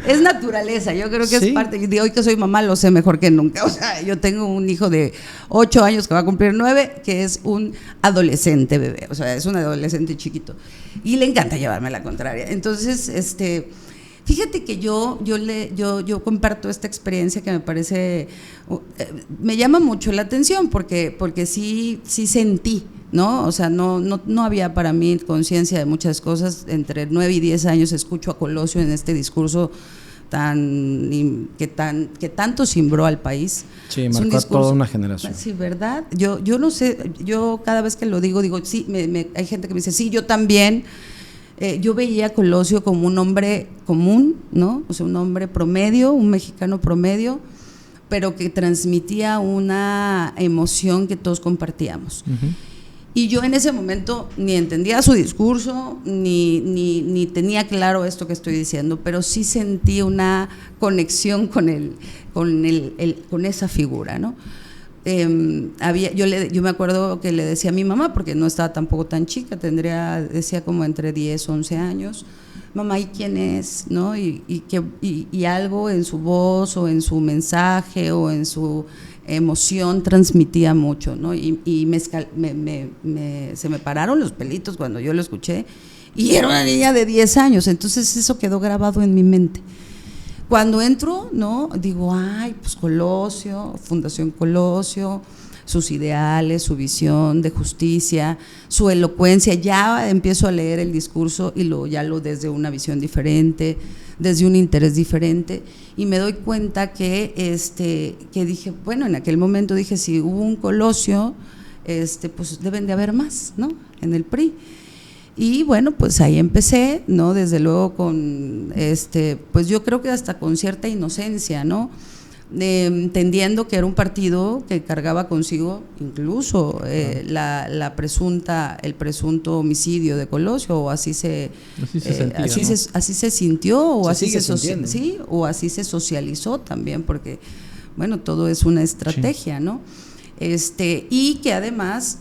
Es naturaleza, yo creo que es parte, de hoy que soy mamá lo sé mejor que nunca, o sea, yo tengo un hijo de 8 años que va a cumplir 9, que es un adolescente bebé, o sea, es un adolescente chiquito y le encanta llevarme la contraria. Entonces, fíjate que yo comparto esta experiencia que me parece, me llama mucho la atención porque sí sentí, ¿no? O sea, no había para mí conciencia de muchas cosas. Entre 9 y 10 años escucho a Colosio en este discurso que tanto cimbró al país. Sí, marcó a toda una generación. Sí, ¿verdad? Yo no sé, yo cada vez que lo digo, sí, hay gente que me dice, sí, yo también. Yo veía a Colosio como un hombre común, ¿no? O sea, un hombre promedio, un mexicano promedio, pero que transmitía una emoción que todos compartíamos. Y yo en ese momento ni entendía su discurso, ni tenía claro esto que estoy diciendo, pero sí sentí una conexión con esa figura, ¿no? Yo me acuerdo que le decía a mi mamá, porque no estaba tampoco tan chica, decía como entre 10, 11 años, mamá, ¿y quién es? ¿No? Y algo en su voz o en su mensaje o en su emoción transmitía mucho, ¿no? Se me pararon los pelitos cuando yo lo escuché, y era una niña de 10 años, entonces eso quedó grabado en mi mente. Cuando entro, ¿no? Digo, ay, pues Colosio, Fundación Colosio, sus ideales, su visión de justicia, su elocuencia, ya empiezo a leer el discurso y ya lo desde una visión diferente, desde un interés diferente, y me doy cuenta que dije, bueno, en aquel momento dije, si hubo un Colosio, pues deben de haber más, ¿no? En el PRI. Y bueno, pues ahí empecé, ¿no? Desde luego con, pues yo creo que hasta con cierta inocencia, ¿no? Entendiendo que era un partido que cargaba consigo incluso el presunto homicidio de Colosio, o así se sintió, o así se socializó también, porque bueno, todo es una estrategia, ¿no? Y que además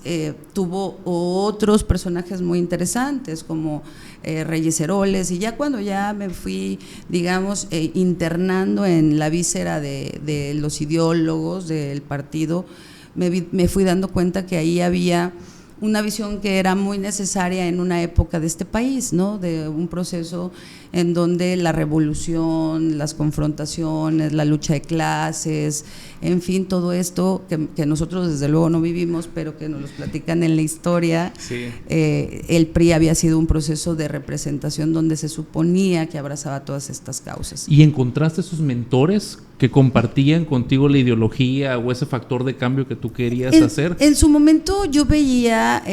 tuvo otros personajes muy interesantes como Reyes Heroles, y ya cuando ya me fui, digamos, internando en la víscera de los ideólogos del partido, me fui dando cuenta que ahí había una visión que era muy necesaria en una época de este país, ¿no? De un proceso en donde la revolución, las confrontaciones, la lucha de clases, en fin, todo esto que nosotros desde luego no vivimos, pero que nos los platican en la historia. Sí. El PRI había sido un proceso de representación donde se suponía que abrazaba todas estas causas. ¿Y encontraste esos mentores que compartían contigo la ideología o ese factor de cambio que tú querías hacer? En su momento yo veía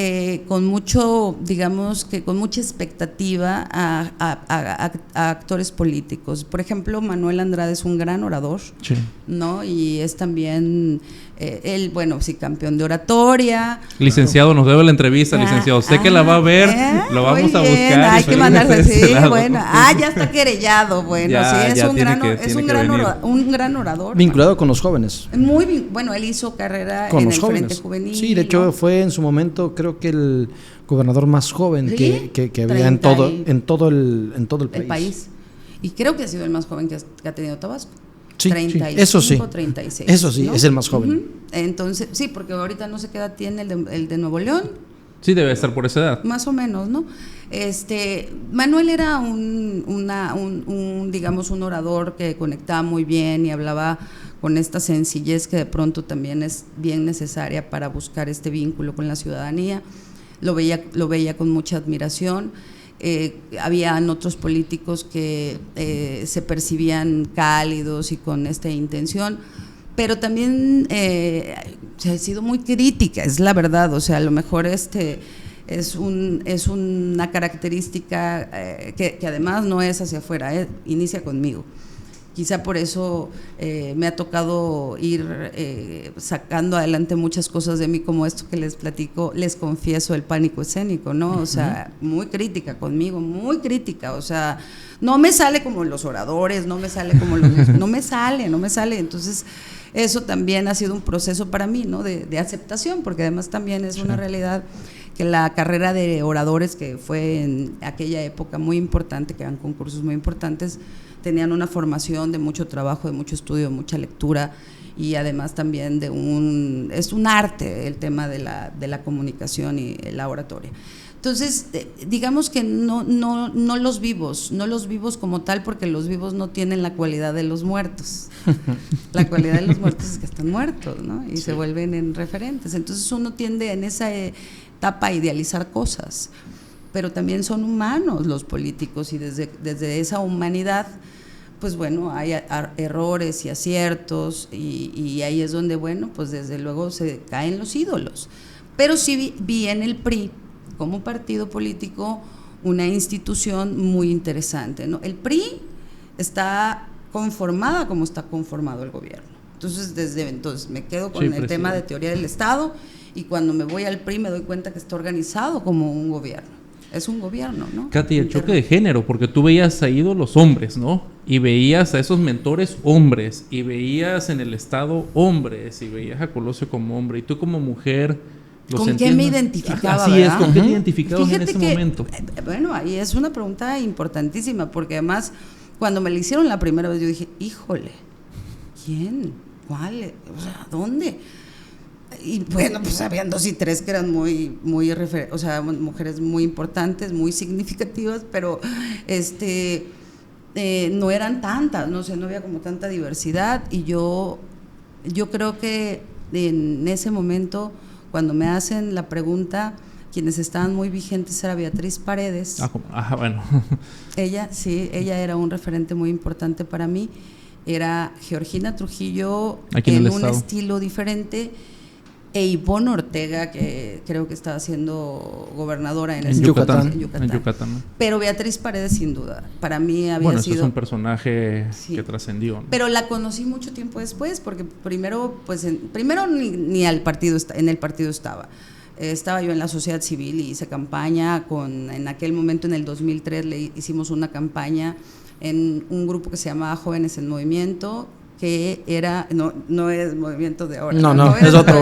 con mucho, digamos que con mucha expectativa a actores políticos. Por ejemplo, Manuel Andrade es un gran orador, sí, ¿no? Y es también él, bueno, sí, campeón de oratoria. Licenciado, nos debe la entrevista, licenciado. Sé que la va a ver, lo vamos a buscar. Hay que mandarse, sí, bueno. Ya está querellado, bueno, ya, sí, es un gran orador. Vinculado con los jóvenes. Bueno, él hizo carrera con en los el jóvenes. Frente Juvenil. Sí, de hecho, ¿no? Fue en su momento, creo que el gobernador más joven, ¿sí? que había en todo el país. Y creo que ha sido el más joven que ha tenido Tabasco. Sí, 35, sí, eso sí. 36. Eso sí, ¿no? Es el más joven. Uh-huh. Entonces, sí, porque ahorita no sé qué edad tiene el de Nuevo León. Sí, debe estar por esa edad. Más o menos, ¿no? Manuel era digamos, un orador que conectaba muy bien y hablaba con esta sencillez que de pronto también es bien necesaria para buscar este vínculo con la ciudadanía. Lo veía con mucha admiración. Habían otros políticos que se percibían cálidos y con esta intención, pero también se ha sido muy crítica, es la verdad. O sea, a lo mejor es una característica que además no es hacia afuera, inicia conmigo. Quizá por eso me ha tocado ir sacando adelante muchas cosas de mí, como esto que les platico, les confieso, el pánico escénico, ¿no? O sea, muy crítica conmigo, muy crítica. O sea, no me sale como los oradores, no me sale como los... no me sale. Entonces, eso también ha sido un proceso para mí, ¿no? De aceptación, porque además también es una realidad que la carrera de oradores, que fue en aquella época muy importante, que eran concursos muy importantes, tenían una formación de mucho trabajo, de mucho estudio, de mucha lectura, y además también es un arte el tema de la comunicación y la oratoria. Entonces, digamos que no los vivos como tal, porque los vivos no tienen la cualidad de los muertos. La cualidad de los muertos es que están muertos, ¿no? Y sí, se vuelven en referentes. Entonces uno tiende en esa etapa a idealizar cosas, pero también son humanos los políticos, y desde esa humanidad, pues bueno, hay errores y aciertos, y ahí es donde, bueno, pues desde luego se caen los ídolos. Pero sí vi en el PRI, como partido político, una institución muy interesante, ¿no? El PRI está conformada como está conformado el gobierno. Entonces, desde entonces me quedo con el tema de teoría del Estado, y cuando me voy al PRI me doy cuenta que está organizado como un gobierno. Es un gobierno, ¿no? Katy, el choque de género, porque tú veías ahí los hombres, ¿no? Y veías a esos mentores hombres, y veías en el Estado hombres, y veías a Colosio como hombre, y tú como mujer... ¿Con qué me identificaba? Así ¿verdad? es, ¿con qué te identificabas en ese que, momento? Bueno, ahí es una pregunta importantísima, porque además, cuando me la hicieron la primera vez, yo dije, híjole, ¿quién? ¿Cuál? O sea, ¿dónde? Y bueno, pues habían 2 y 3 que eran muy o sea, mujeres muy importantes, muy significativas, pero no eran tantas, no sé, no había como tanta diversidad, y yo creo que en ese momento, cuando me hacen la pregunta, quienes estaban muy vigentes era Beatriz Paredes. Bueno. Ella era un referente muy importante para mí. Era Georgina Trujillo en un estilo diferente, e Ivonne Ortega, que creo que estaba siendo gobernadora en Yucatán. Pero Beatriz Paredes, sin duda, para mí había sido... es un personaje que trascendió, ¿no? Pero la conocí mucho tiempo después, porque primero ni al partido, en el partido estaba. Estaba yo en la sociedad civil y hice campaña en aquel momento, en el 2003, hicimos una campaña en un grupo que se llamaba Jóvenes en Movimiento, que era, no es movimiento de ahora. No, es otro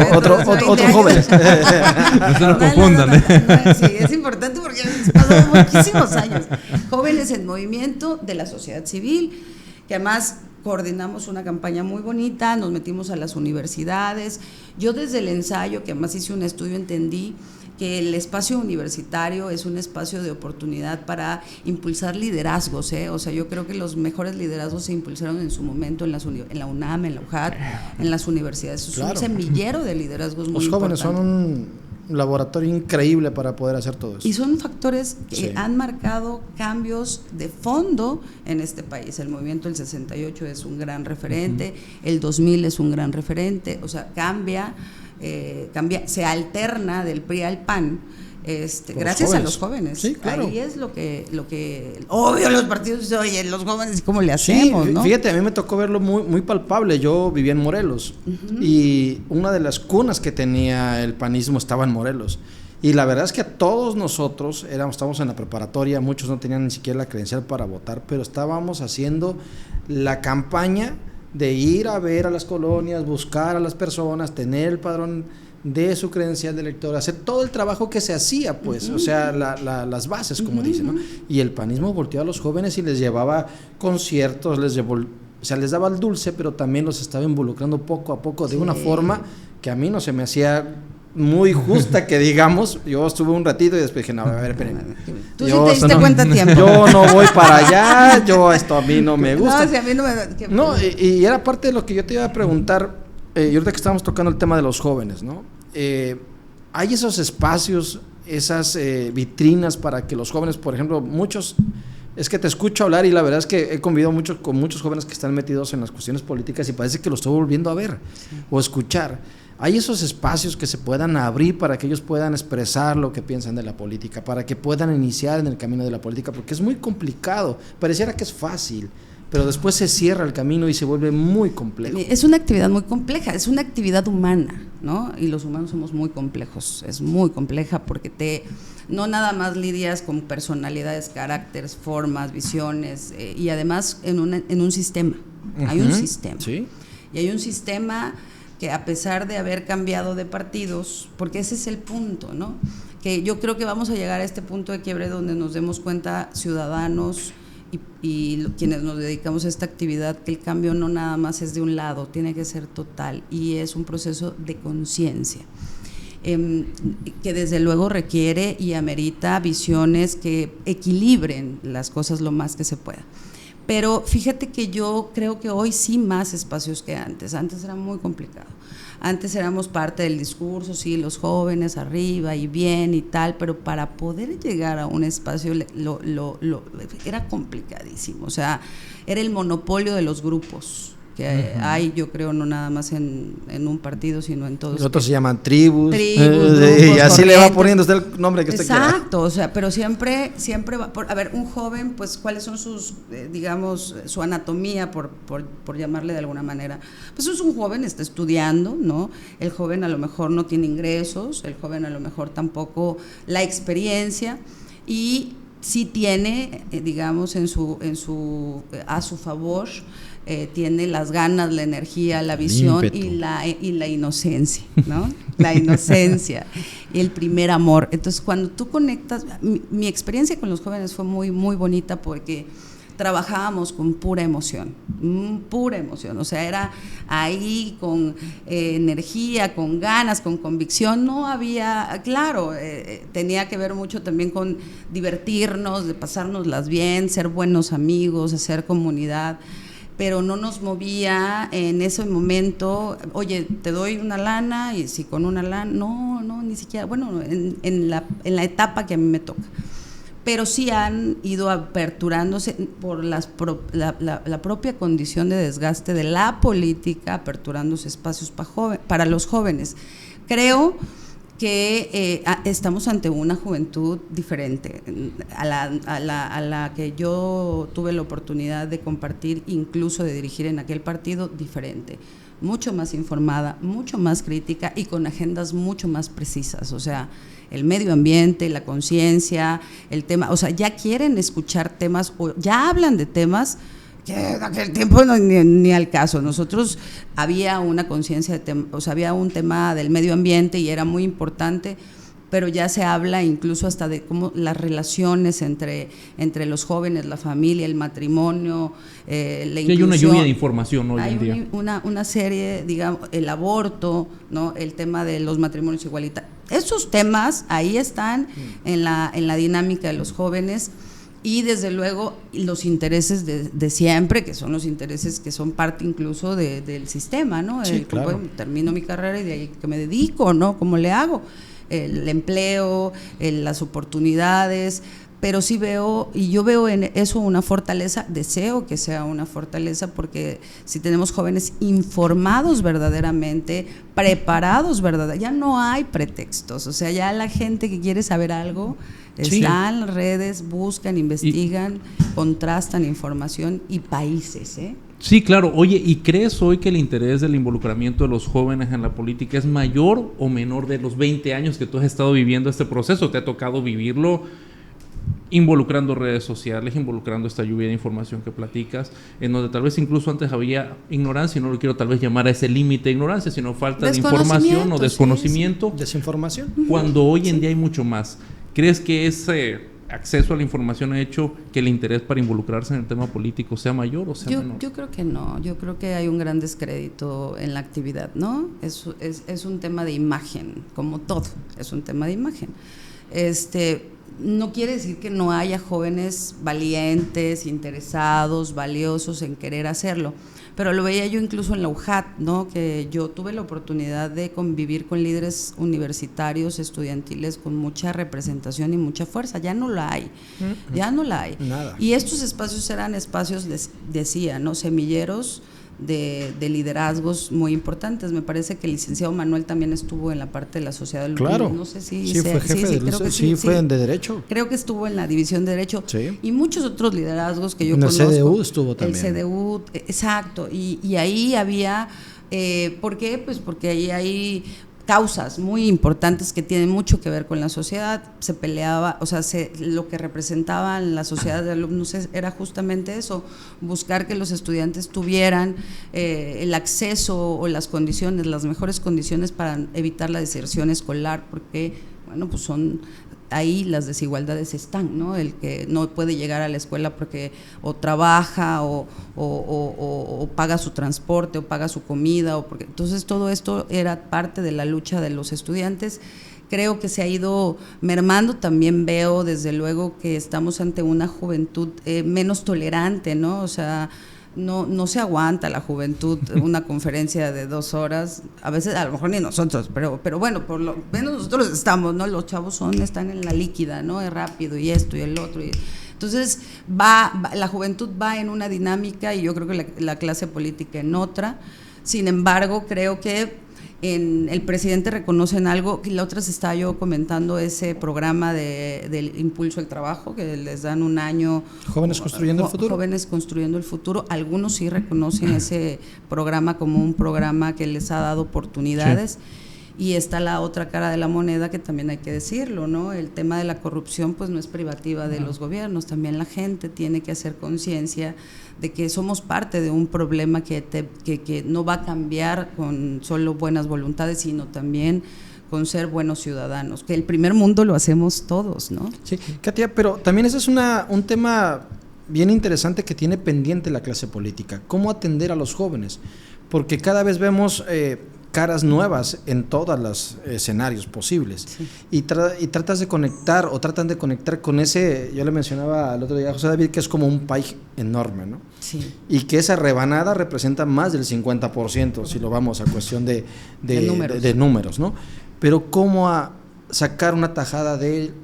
Jóvenes. No se lo confundan. Sí, es importante porque han pasado muchísimos años. Jóvenes en Movimiento de la sociedad civil, que además coordinamos una campaña muy bonita, nos metimos a las universidades. Yo desde el ensayo, que además hice un estudio, entendí que el espacio universitario es un espacio de oportunidad para impulsar liderazgos, ¿eh? O sea, yo creo que los mejores liderazgos se impulsaron en su momento en la UNAM, en la UJAT, en las universidades. Es un semillero de liderazgos muy importante. Los jóvenes son un laboratorio increíble para poder hacer todo eso. Y son factores que han marcado cambios de fondo en este país. El movimiento del 68 es un gran referente, el 2000 es un gran referente, o sea, cambia, se alterna del PRI al PAN, gracias a los jóvenes. Sí, claro. Ahí es lo que obvio los partidos, oye, los jóvenes, ¿cómo le hacemos? Sí, ¿no? Fíjate, a mí me tocó verlo muy, muy palpable. Yo vivía en Morelos y una de las cunas que tenía el panismo estaba en Morelos. Y la verdad es que todos nosotros estábamos en la preparatoria, muchos no tenían ni siquiera la credencial para votar, pero estábamos haciendo la campaña de ir a ver a las colonias, buscar a las personas, tener el padrón de su credencial de elector, hacer todo el trabajo que se hacía, pues, o sea, las bases, como dicen, ¿no? Y el panismo volteó a los jóvenes y les llevaba conciertos, les daba el dulce, pero también los estaba involucrando poco a poco de una forma que a mí no se me hacía muy justa, que digamos. Yo estuve un ratito y después dije, no, a ver, espérenme. Tú sí te diste cuenta a tiempo. Yo no voy para allá, esto a mí no me gusta. No, si a mí no me... No, y era parte de lo que yo te iba a preguntar, y ahorita que estábamos tocando el tema de los jóvenes, ¿no? Hay esos espacios, esas vitrinas para que los jóvenes, por ejemplo, es que te escucho hablar y la verdad es que he convivido con muchos jóvenes que están metidos en las cuestiones políticas y parece que lo estoy volviendo a ver o escuchar. Hay esos espacios que se puedan abrir para que ellos puedan expresar lo que piensan de la política, para que puedan iniciar en el camino de la política, porque es muy complicado, pareciera que es fácil, pero después se cierra el camino y se vuelve muy complejo. Es una actividad muy compleja, es una actividad humana, ¿no? Y los humanos somos muy complejos, es muy compleja porque no nada más lidias con personalidades, caracteres, formas, visiones, y además en un sistema. Hay un sistema. ¿Sí? Y hay un sistema que, a pesar de haber cambiado de partidos, porque ese es el punto, ¿no? Que yo creo que vamos a llegar a este punto de quiebre donde nos demos cuenta, ciudadanos y quienes nos dedicamos a esta actividad, que el cambio no nada más es de un lado, tiene que ser total, y es un proceso de conciencia, que desde luego requiere y amerita visiones que equilibren las cosas lo más que se pueda. Pero fíjate que yo creo que hoy sí más espacios que antes era muy complicado. Antes éramos parte del discurso, sí, los jóvenes arriba y bien y tal, pero para poder llegar a un espacio era complicadísimo. O sea, era el monopolio de los grupos, que hay, yo creo, no nada más en un partido, sino en todos. Los otros se llaman tribus. Grupos, y así le va corrientes. poniendo usted el nombre que usted quiera. Exacto, o sea, pero siempre va, a ver, un joven, pues, ¿cuáles son sus, digamos, su anatomía, por llamarle de alguna manera? Pues es un joven, está estudiando, ¿no? El joven a lo mejor no tiene ingresos, el joven a lo mejor tampoco la experiencia, y sí tiene, digamos, a su favor, tiene las ganas, la energía, la visión y la inocencia, ¿no? La inocencia y el primer amor. Entonces, cuando tú conectas, mi experiencia con los jóvenes fue muy, muy bonita porque trabajábamos con pura emoción, o sea, era ahí con energía, con ganas, con convicción. No había, claro, tenía que ver mucho también con divertirnos, de pasárnoslas bien, ser buenos amigos, hacer comunidad, pero no nos movía en ese momento, oye, te doy una lana, y si con una lana, no, ni siquiera, bueno, en la etapa que a mí me toca. Pero sí han ido aperturándose por la propia condición de desgaste de la política, aperturándose espacios para los jóvenes. Creo que estamos ante una juventud diferente a la que yo tuve la oportunidad de compartir, incluso de dirigir en aquel partido, diferente, mucho más informada, mucho más crítica y con agendas mucho más precisas. O sea, el medio ambiente, la conciencia, el tema, o sea, ya quieren escuchar temas o ya hablan de temas que en aquel tiempo ni al caso. Nosotros había una conciencia o sea, había un tema del medio ambiente y era muy importante, pero ya se habla incluso hasta de cómo las relaciones entre los jóvenes, la familia, el matrimonio, la inclusión. Hay una lluvia de información hoy en día. Hay una serie, digamos, el aborto, ¿no? El tema de los matrimonios igualitarios. Esos temas ahí están en la dinámica de los jóvenes. Y desde luego los intereses de siempre, que son los intereses que son parte incluso del sistema, ¿no? Sí, claro. Bueno, termino mi carrera y de ahí que me dedico, ¿no? ¿Cómo le hago? El empleo, las oportunidades, pero sí veo, y yo veo en eso una fortaleza, deseo que sea una fortaleza, porque si tenemos jóvenes informados verdaderamente, preparados verdaderamente, ya no hay pretextos, o sea, ya la gente que quiere saber algo está en las redes, buscan, investigan, contrastan información y países, ¿eh? Sí, claro. Oye, ¿y crees hoy que el interés del involucramiento de los jóvenes en la política es mayor o menor de los 20 años que tú has estado viviendo este proceso? ¿Te ha tocado vivirlo involucrando redes sociales, involucrando esta lluvia de información que platicas, en donde tal vez incluso antes había ignorancia, y no lo quiero tal vez llamar a ese límite de ignorancia, sino falta de información o desconocimiento? Sí. Desinformación. Cuando hoy en día hay mucho más. ¿Crees que ese acceso a la información ha hecho que el interés para involucrarse en el tema político sea mayor o sea menor? Yo creo que no, yo creo que hay un gran descrédito en la actividad, ¿no? Es un tema de imagen, como todo, es un tema de imagen. No quiere decir que no haya jóvenes valientes, interesados, valiosos en querer hacerlo, pero lo veía yo incluso en la UJAT, ¿no? Que yo tuve la oportunidad de convivir con líderes universitarios, estudiantiles con mucha representación y mucha fuerza. Ya no la hay, ya no la hay. Nada. Y estos espacios eran espacios, decía, ¿no? Semilleros de liderazgos muy importantes. Me parece que el licenciado Manuel también estuvo en la parte de la sociedad del Claro. no sé si sí, fue jefe fue de Derecho. Creo que estuvo en la división de Derecho. Sí. Y muchos otros liderazgos que yo en conozco. el CDU estuvo también. El CDU, exacto. Y ahí había, ¿por qué? Pues porque ahí hay causas muy importantes que tienen mucho que ver con la sociedad. Se peleaba, o sea, lo que representaba la sociedad de alumnos era justamente eso, buscar que los estudiantes tuvieran el acceso o las condiciones, las mejores condiciones para evitar la deserción escolar, porque, bueno, pues ahí las desigualdades están, ¿no? El que no puede llegar a la escuela porque o trabaja o paga su transporte o paga su comida, entonces todo esto era parte de la lucha de los estudiantes. Creo que se ha ido mermando. También veo desde luego que estamos ante una juventud menos tolerante, ¿no? O sea, no se aguanta la juventud una conferencia de 2 horas, a veces a lo mejor ni nosotros, pero bueno, por lo menos nosotros estamos, ¿no? Los chavos están en la líquida, ¿no? Es rápido y esto y el otro. Entonces, la juventud va en una dinámica y yo creo que la clase política en otra. Sin embargo, creo que el presidente reconoce en algo, que la otra se estaba yo comentando ese programa del impulso al trabajo, que les dan un año. Jóvenes construyendo el futuro. Jóvenes construyendo el futuro. Algunos sí reconocen ese programa como un programa que les ha dado oportunidades. Sí. Y está la otra cara de la moneda, que también hay que decirlo, ¿no? El tema de la corrupción pues no es privativa de los gobiernos, también la gente tiene que hacer conciencia de que somos parte de un problema que no va a cambiar con solo buenas voluntades, sino también con ser buenos ciudadanos, que el primer mundo lo hacemos todos, ¿no? Sí, Katia, pero también ese es un tema bien interesante que tiene pendiente la clase política, cómo atender a los jóvenes, porque cada vez vemos caras nuevas en todos los escenarios posibles. Sí. Y tratas de conectar o tratan de conectar con ese, yo le mencionaba el otro día a José David, que es como un pie enorme, ¿no? Sí. Y que esa rebanada representa más del 50%, si lo vamos a cuestión de números, ¿no? Pero cómo sacar una tajada de él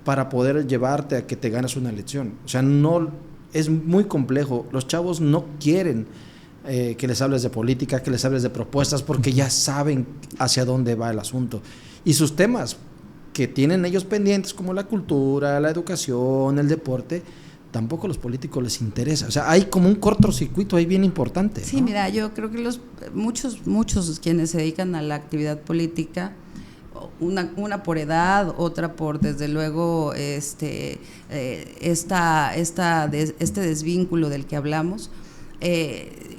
para poder llevarte a que te ganes una elección. O sea, no, es muy complejo. Los chavos no quieren que les hables de política, que les hables de propuestas, porque ya saben hacia dónde va el asunto. Y sus temas que tienen ellos pendientes, como la cultura, la educación, el deporte, tampoco a los políticos les interesa. O sea, hay como un cortocircuito ahí bien importante, Sí, ¿no? Mira, yo creo que muchos quienes se dedican a la actividad política, una por edad, otra por desde luego este desvínculo del que hablamos,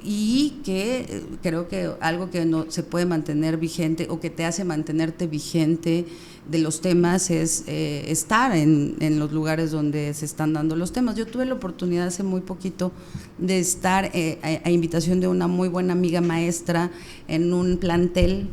y que creo que algo que no se puede mantener vigente o que te hace mantenerte vigente de los temas es estar en los lugares donde se están dando los temas. Yo tuve la oportunidad hace muy poquito de estar a invitación de una muy buena amiga maestra en un plantel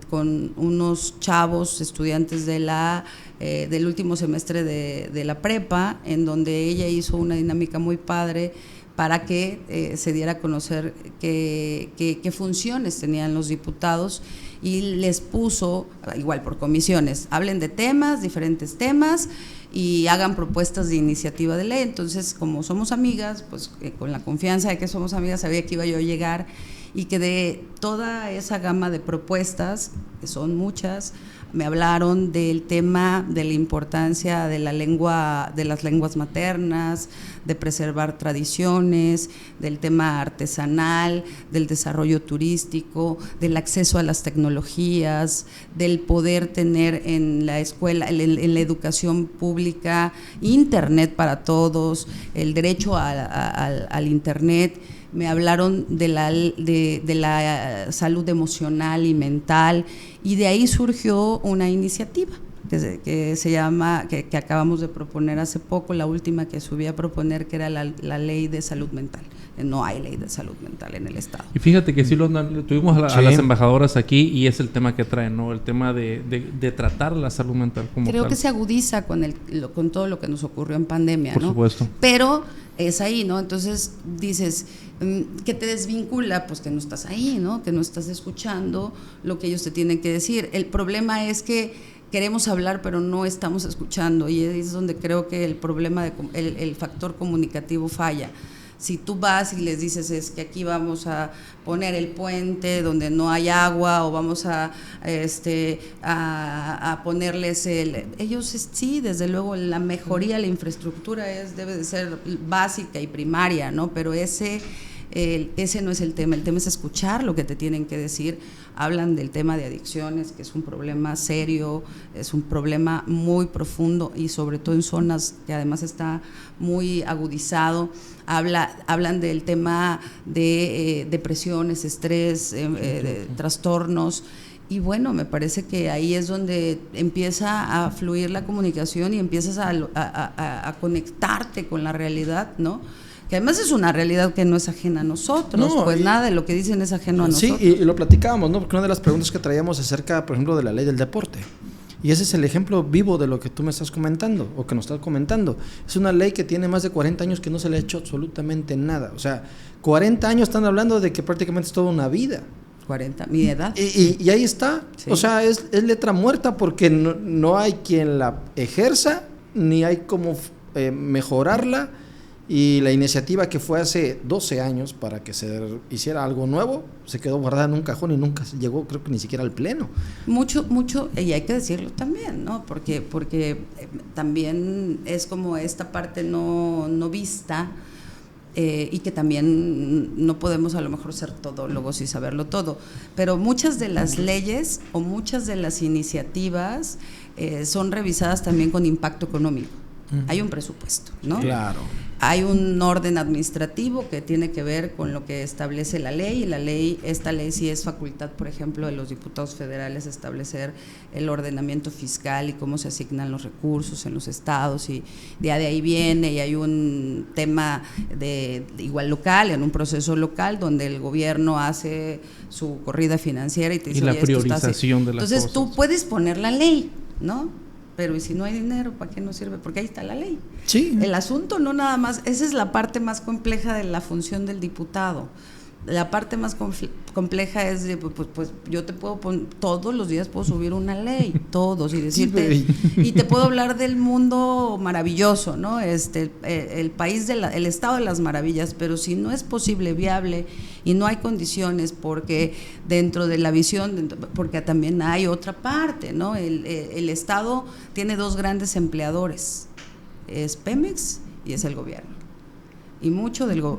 con unos chavos estudiantes del último semestre de la prepa, en donde ella hizo una dinámica muy padre para que se diera a conocer qué funciones tenían los diputados, y les puso, igual por comisiones, hablen de temas, diferentes temas, y hagan propuestas de iniciativa de ley. Entonces, como somos amigas, pues con la confianza de que somos amigas, sabía que iba yo a llegar, y que de toda esa gama de propuestas, que son muchas, me hablaron del tema de la importancia de la lengua, de las lenguas maternas, de preservar tradiciones, del tema artesanal, del desarrollo turístico, del acceso a las tecnologías, del poder tener en la escuela, en la educación pública, internet para todos, el derecho al internet. Me hablaron de la salud emocional y mental, y de ahí surgió una iniciativa que se llama, que acabamos de proponer hace poco, la última que subí a proponer, que era la ley de salud mental. No hay ley de salud mental en el Estado. Y fíjate que sí tuvimos a las embajadoras aquí, y es el tema que traen, ¿no? El tema de tratar la salud mental como Creo tal. que se agudiza con todo lo que nos ocurrió en pandemia, Por ¿no? supuesto. Pero es ahí, ¿no? Entonces dices, ¿qué te desvincula? Pues que no estás ahí, ¿no? Que no estás escuchando lo que ellos te tienen que decir. El problema es que queremos hablar, pero no estamos escuchando, y es donde creo que el problema, el factor comunicativo falla. Si tú vas y les dices, es que aquí vamos a poner el puente donde no hay agua, o vamos a ponerles ellos sí, desde luego la mejoría, la infraestructura debe de ser básica y primaria, ¿no? Pero ese no es el tema es escuchar lo que te tienen que decir. Hablan del tema de adicciones, que es un problema serio, es un problema muy profundo, y sobre todo en zonas que además está muy agudizado. Hablan del tema de depresiones, estrés, de trastornos. Y bueno, me parece que ahí es donde empieza a fluir la comunicación y empiezas a conectarte con la realidad, ¿no? Que además es una realidad que no es ajena a nosotros, no, pues nada de lo que dicen es ajeno a nosotros. Sí, y lo platicábamos, ¿no? Porque una de las preguntas que traíamos acerca, por ejemplo, de la ley del deporte. Y ese es el ejemplo vivo de lo que tú me estás comentando, o que nos estás comentando. Es una ley que tiene más de 40 años que no se le ha hecho absolutamente nada. O sea, 40 años están hablando de que prácticamente es toda una vida. 40, mi edad. Y ahí está. Sí. O sea, es letra muerta, porque no hay quien la ejerza, ni hay como mejorarla, y la iniciativa que fue hace 12 años para que se hiciera algo nuevo se quedó guardada en un cajón y nunca se llegó, creo que ni siquiera al pleno. Mucho, y hay que decirlo también, ¿no? Porque también es como esta parte no vista, y que también no podemos a lo mejor ser todólogos y saberlo todo, pero muchas de las leyes o muchas de las iniciativas son revisadas también con impacto económico. Hay un presupuesto, ¿no? Claro. Hay un orden administrativo que tiene que ver con lo que establece la ley, y esta ley sí es facultad, por ejemplo, de los diputados federales establecer el ordenamiento fiscal y cómo se asignan los recursos en los estados, y de ahí viene, y hay un tema de igual local, en un proceso local donde el gobierno hace su corrida financiera y te dice, y la oye, priorización de las entonces cosas. tú puedes poner la ley, ¿no? Pero ¿y si no hay dinero, para qué nos sirve? Porque ahí está la ley. Sí. El asunto no nada más, esa es la parte más compleja de la función del diputado. La parte más compleja es de, pues yo te puedo poner, todos los días puedo subir una ley, todos, y decirte, y te puedo hablar del mundo maravilloso, ¿no? El país, el estado de las maravillas, pero si no es posible, viable, y no hay condiciones, porque dentro de la visión, porque también hay otra parte, ¿no? El Estado tiene dos grandes empleadores, es Pemex y es el gobierno. Y mucho dinero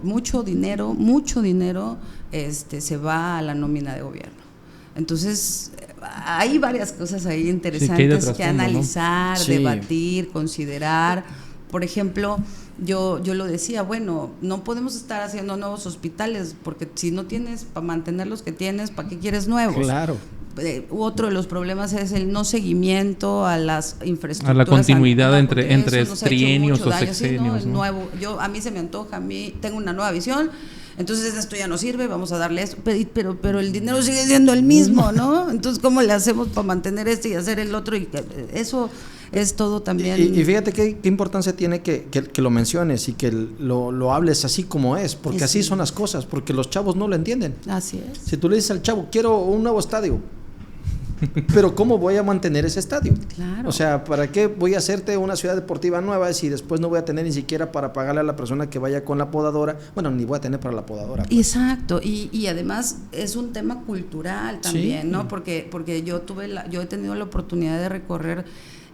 se va a la nómina de gobierno. Entonces hay varias cosas ahí interesantes que analizar, ¿no? Sí. Debatir, considerar. Por ejemplo, yo lo decía, bueno, no podemos estar haciendo nuevos hospitales, porque si no tienes para mantener los que tienes, ¿para qué quieres nuevos? Claro. Otro de los problemas es el no seguimiento a las infraestructuras, a la continuidad entre trienios o sexenios, sexenios, ¿no? ¿no? Nuevo, a mí se me antoja, tengo una nueva visión, entonces esto ya no sirve, vamos a darle esto, pero el dinero sigue siendo el mismo, ¿no? Entonces, ¿cómo le hacemos para mantener esto y hacer el otro? Y eso es todo también. Y fíjate qué importancia tiene que lo menciones y que lo hables así como es, porque así son las cosas, porque los chavos no lo entienden. Así es. Si tú le dices al chavo, quiero un nuevo estadio, pero ¿cómo voy a mantener ese estadio? Claro. O sea, ¿para qué voy a hacerte una ciudad deportiva nueva si después no voy a tener ni siquiera para pagarle a la persona que vaya con la podadora? Bueno, ni voy a tener para la podadora. Pues. Exacto, y además es un tema cultural también, sí, ¿no? Porque yo he tenido la oportunidad de recorrer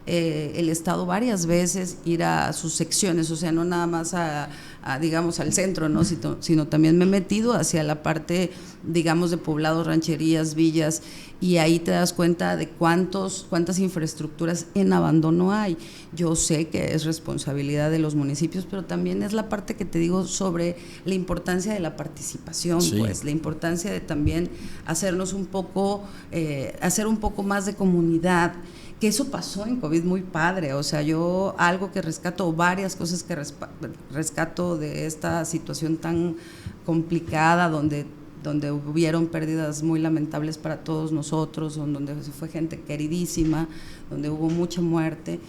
el estado varias veces, ir a sus secciones, o sea, no nada más digamos al centro, ¿no? Sino también me he metido hacia la parte, digamos, de poblados, rancherías, villas, y ahí te das cuenta de cuántas infraestructuras en abandono hay. Yo sé que es responsabilidad de los municipios, pero también es la parte que te digo sobre la importancia de la participación, sí, pues la importancia de también hacernos hacer un poco más de comunidad. Que eso pasó en COVID muy padre, o sea, yo algo que rescato, varias cosas que rescato de esta situación tan complicada, donde hubieron pérdidas muy lamentables para todos nosotros, donde se fue gente queridísima, donde hubo mucha muerte.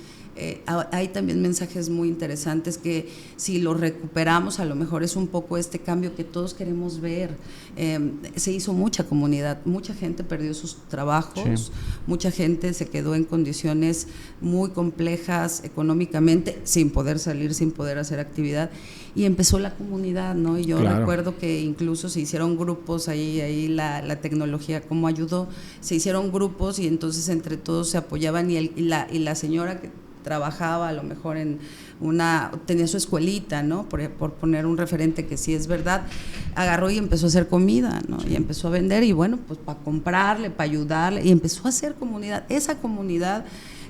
Hay también mensajes muy interesantes que si los recuperamos a lo mejor es un poco este cambio que todos queremos ver. Se hizo mucha comunidad, mucha gente perdió sus trabajos, sí, mucha gente se quedó en condiciones muy complejas económicamente, sin poder salir, sin poder hacer actividad, y empezó la comunidad, ¿no? Y yo recuerdo que incluso se hicieron grupos, ahí la tecnología como ayudó, se hicieron grupos y entonces entre todos se apoyaban, y la señora que trabajaba a lo mejor tenía su escuelita, ¿no? Por poner un referente que sí es verdad, agarró y empezó a hacer comida, ¿no? Y empezó a vender, y bueno, pues para comprarle, para ayudarle, y empezó a hacer comunidad, esa comunidad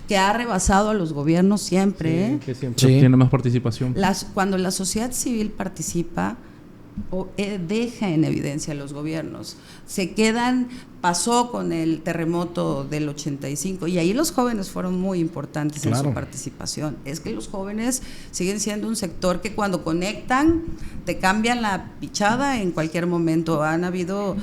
que ha rebasado a los gobiernos siempre, sí, que siempre tiene más participación. Cuando la sociedad civil participa, deja en evidencia a los gobiernos. Pasó con el terremoto del 85 y ahí los jóvenes fueron muy importantes en su participación. Es que los jóvenes siguen siendo un sector que cuando conectan te cambian la pichada en cualquier momento. Han habido,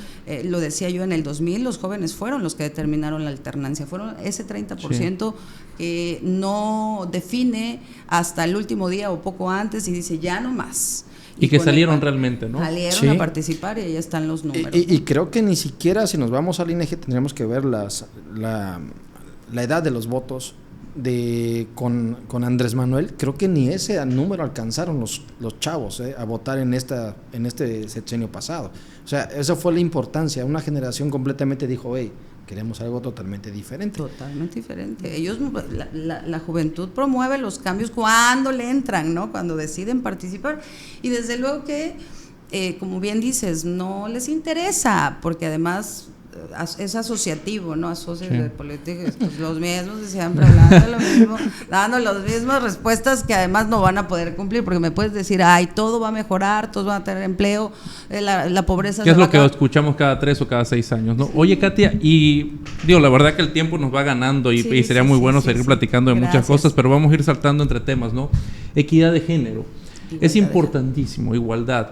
lo decía yo, en el 2000 los jóvenes fueron los que determinaron la alternancia, fueron ese 30% que no define hasta el último día o poco antes y dice ya no más. Y que salieron realmente, ¿no? Salieron a participar y ahí están los números. Y creo que ni siquiera si nos vamos al INEGI tendríamos que ver la edad de los votos con Andrés Manuel, creo que ni ese número alcanzaron los chavos a votar en este sexenio pasado. O sea, esa fue la importancia. Una generación completamente dijo, hey, queremos algo totalmente diferente. Totalmente diferente. Ellos, la juventud promueve los cambios cuando le entran, ¿no? Cuando deciden participar. Y desde luego que, como bien dices, no les interesa, porque además es asociativo, ¿no? Asocios de políticos, pues los mismos de siempre, hablando lo mismo, dando las mismas respuestas que además no van a poder cumplir, porque me puedes decir, ay, todo va a mejorar, todos van a tener empleo, la pobreza... ¿Qué es lo que escuchamos cada 3 o cada 6 años, no? Oye, Katia, y digo, la verdad que el tiempo nos va ganando y sería muy bueno seguir platicando de muchas cosas, pero vamos a ir saltando entre temas, ¿no? Equidad de género. Es importantísimo, igualdad.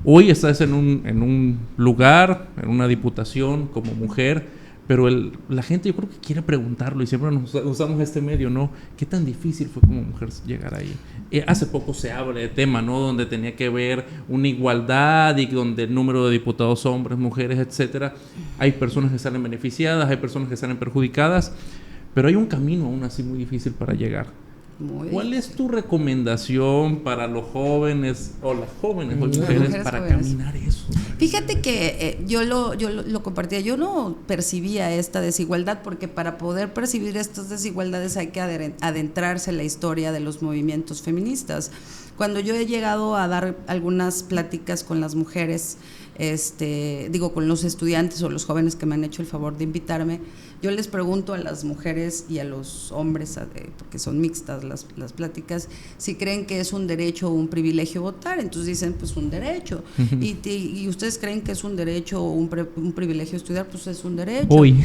Hoy estás en un lugar, en una diputación como mujer, pero la gente yo creo que quiere preguntarlo y siempre nos usamos este medio, ¿no? ¿Qué tan difícil fue como mujer llegar ahí? Hace poco se habla de tema, ¿no? Donde tenía que ver una igualdad y donde el número de diputados hombres, mujeres, etcétera. Hay personas que salen beneficiadas, hay personas que salen perjudicadas, pero hay un camino aún así muy difícil para llegar. ¿Cuál es tu recomendación para los jóvenes o las jóvenes o mujeres para jóvenes caminar eso? Fíjate que yo lo compartía, yo no percibía esta desigualdad, porque para poder percibir estas desigualdades hay que adentrarse en la historia de los movimientos feministas. Cuando yo he llegado a dar algunas pláticas con las mujeres, con los estudiantes o los jóvenes que me han hecho el favor de invitarme, yo les pregunto a las mujeres y a los hombres, porque son mixtas las pláticas, si creen que es un derecho o un privilegio votar. Entonces dicen, pues un derecho. Uh-huh. Y ustedes creen que es un derecho o un privilegio estudiar, pues es un derecho. Uy.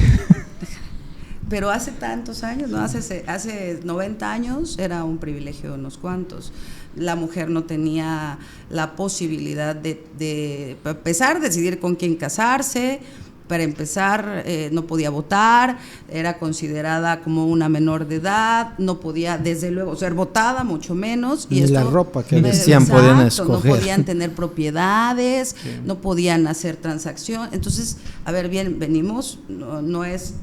Pero hace tantos años, ¿no? Hace 90 años era un privilegio de unos cuantos. La mujer no tenía la posibilidad de para empezar, decidir con quién casarse. Para empezar, no podía votar, era considerada como una menor de edad, no podía, desde luego, ser votada, mucho menos. Y la ropa que decían podían escoger. No podían tener propiedades, sí. No podían hacer transacción. Entonces, a ver, bien, venimos, no es,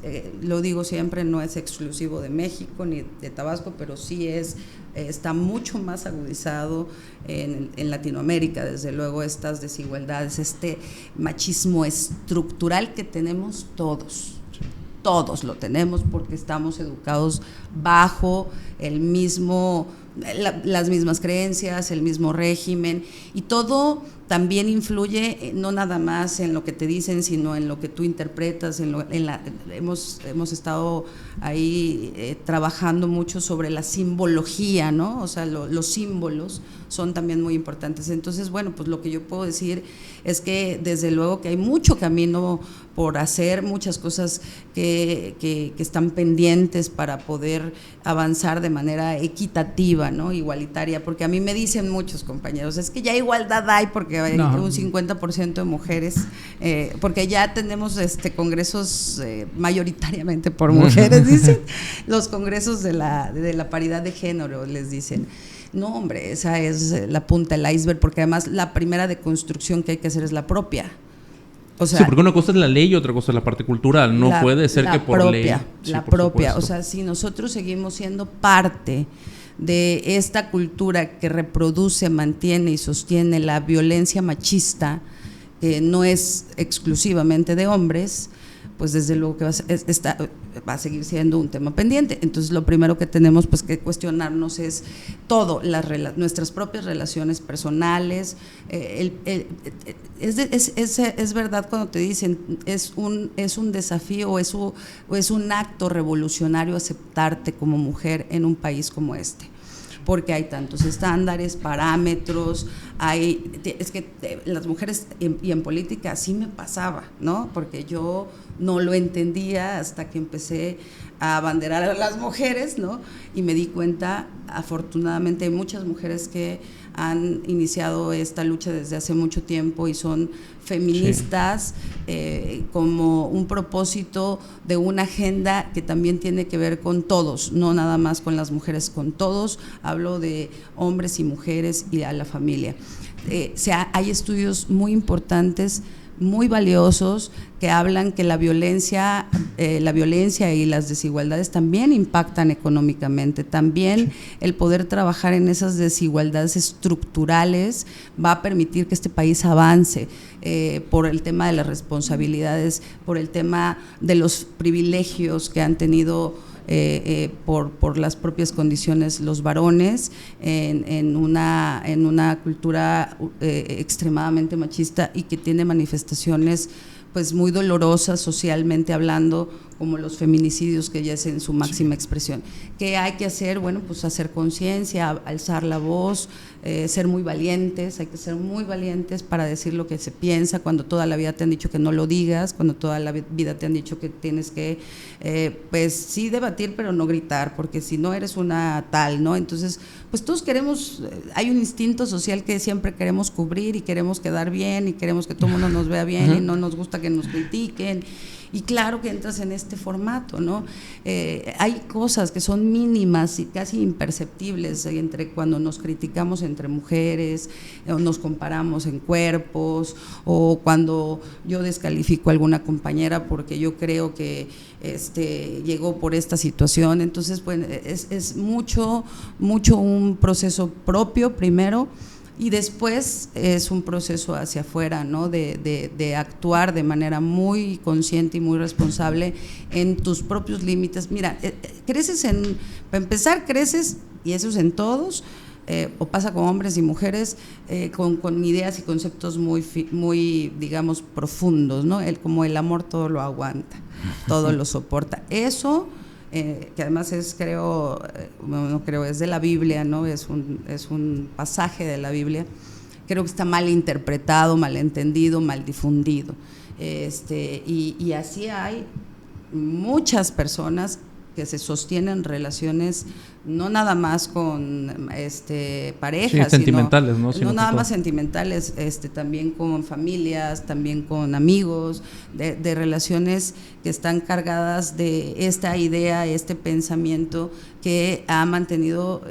lo digo siempre, no es exclusivo de México ni de Tabasco, pero sí está mucho más agudizado en Latinoamérica, desde luego, estas desigualdades, este machismo estructural que tenemos todos. Sí. Todos lo tenemos porque estamos educados bajo el mismo, las mismas creencias, el mismo régimen, y todo también influye no nada más en lo que te dicen, sino en lo que tú interpretas. Hemos estado ahí trabajando mucho sobre la simbología, ¿no? O sea, los símbolos son también muy importantes. Entonces, bueno, pues lo que yo puedo decir es que desde luego que hay mucho camino por hacer, muchas cosas que están pendientes para poder avanzar de manera equitativa, ¿no? Igualitaria, porque a mí me dicen muchos compañeros, es que ya igualdad hay porque hay un 50% de mujeres, porque ya tenemos congresos mayoritariamente por mujeres, dicen, los congresos de la paridad de género, les dicen. No, hombre, esa es la punta del iceberg, porque además la primera deconstrucción que hay que hacer es la propia. O sea, sí, porque una cosa es la ley y otra cosa es la parte cultural. No puede ser que por ley. Sí, la propia. O sea, si nosotros seguimos siendo parte de esta cultura que reproduce, mantiene y sostiene la violencia machista, que no es exclusivamente de hombres, pues desde luego que va a seguir siendo un tema pendiente. Entonces lo primero que tenemos pues que cuestionarnos es todo, nuestras propias relaciones personales. Es verdad cuando te dicen es un desafío o es un acto revolucionario aceptarte como mujer en un país como este, porque hay tantos estándares, parámetros, es que las mujeres y en política así me pasaba, ¿no? Porque yo no lo entendía hasta que empecé a abanderar a las mujeres, ¿no? Y me di cuenta, afortunadamente hay muchas mujeres que han iniciado esta lucha desde hace mucho tiempo y son feministas, sí. Como un propósito de una agenda que también tiene que ver con todos, no nada más con las mujeres, con todos. Hablo de hombres y mujeres y a la familia. Hay estudios muy importantes muy valiosos que hablan que la violencia y las desigualdades también impactan económicamente. También el poder trabajar en esas desigualdades estructurales va a permitir que este país avance por el tema de las responsabilidades, por el tema de los privilegios que han tenido por las propias condiciones los varones en una cultura extremadamente machista y que tiene manifestaciones pues muy dolorosas socialmente hablando, como los feminicidios, que ya es en su máxima expresión. ¿Qué hay que hacer? Bueno, pues hacer conciencia, alzar la voz, ser muy valientes. Hay que ser muy valientes para decir lo que se piensa, cuando toda la vida te han dicho que no lo digas, cuando toda la vida te han dicho que tienes que, pues sí debatir, pero no gritar, porque si no eres una tal, ¿no? Entonces, pues todos queremos, hay un instinto social que siempre queremos cubrir y queremos quedar bien y queremos que todo el mundo nos vea bien y no nos gusta que nos critiquen. Y claro que entras en este formato, ¿no? Hay cosas que son mínimas y casi imperceptibles entre cuando nos criticamos entre mujeres, o nos comparamos en cuerpos, o cuando yo descalifico a alguna compañera porque yo creo que llegó por esta situación. Entonces, pues es mucho un proceso propio primero, y después es un proceso hacia afuera, ¿no? De actuar de manera muy consciente y muy responsable en tus propios límites. Mira, para empezar creces, y eso es en todos, o pasa con hombres y mujeres, con ideas y conceptos muy, digamos, profundos, ¿no? Como el amor todo lo aguanta, todo lo soporta. Eso, que además es de la Biblia, ¿no? Es un pasaje de la Biblia. Creo que está mal interpretado, mal entendido, mal difundido. Y así hay muchas personas que se sostienen relaciones no nada más con parejas, sentimentales, no nada más sentimentales, también con familias, también con amigos, de relaciones que están cargadas de esta idea, este pensamiento que ha mantenido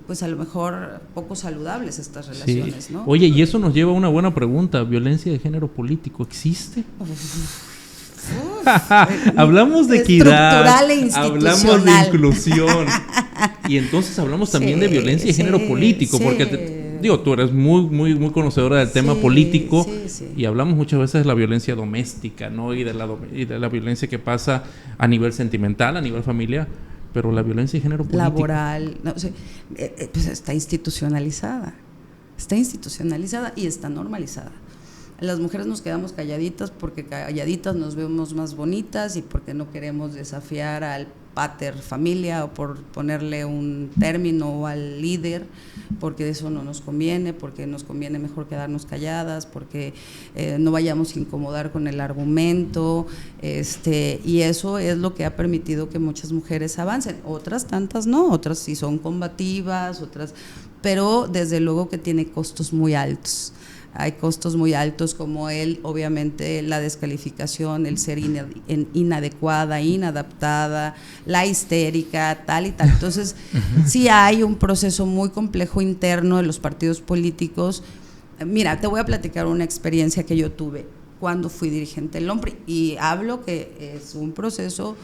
pues a lo mejor poco saludables estas relaciones, ¿no? Oye, y eso nos lleva a una buena pregunta: ¿violencia de género político existe? Hablamos de equidad, hablamos de inclusión, y entonces hablamos también de violencia de género político, porque tú eres muy conocedora del tema político, y hablamos muchas veces de la violencia doméstica, ¿no? y de la violencia que pasa a nivel sentimental, a nivel familiar, pero la violencia de género político, laboral, pues está institucionalizada y está normalizada. Las mujeres nos quedamos calladitas porque calladitas nos vemos más bonitas y porque no queremos desafiar al pater familia, o por ponerle un término, o al líder, porque eso no nos conviene, porque nos conviene mejor quedarnos calladas, porque no vayamos a incomodar con el argumento, y eso es lo que ha permitido que muchas mujeres avancen. Otras tantas no, otras sí son combativas, pero desde luego que tiene costos muy altos. Hay costos muy altos, como obviamente la descalificación, el ser inadecuada, inadaptada, la histérica, tal y tal. Entonces, sí hay un proceso muy complejo interno de los partidos políticos. Mira, te voy a platicar una experiencia que yo tuve cuando fui dirigente del OMPRI, y hablo que es un proceso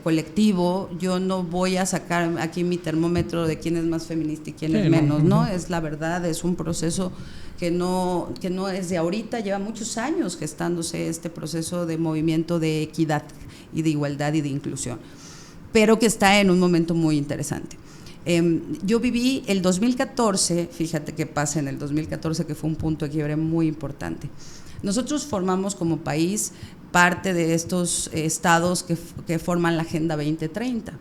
colectivo. Yo no voy a sacar aquí mi termómetro de quién es más feminista y quién es menos, ¿no? Es la verdad, es un proceso que no es de ahorita, lleva muchos años gestándose este proceso de movimiento de equidad y de igualdad y de inclusión, pero que está en un momento muy interesante. Yo viví el 2014, fíjate qué pasa en el 2014, que fue un punto de quiebre muy importante. Nosotros formamos como país parte de estos estados que forman la Agenda 2030.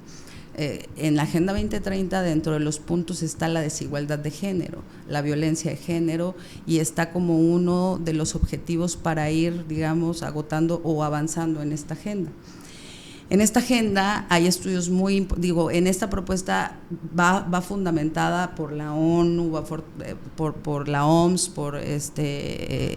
En la Agenda 2030, dentro de los puntos está la desigualdad de género, la violencia de género, y está como uno de los objetivos para ir, digamos, agotando o avanzando en esta agenda. En esta agenda hay estudios en esta propuesta va fundamentada por la ONU, por la OMS, por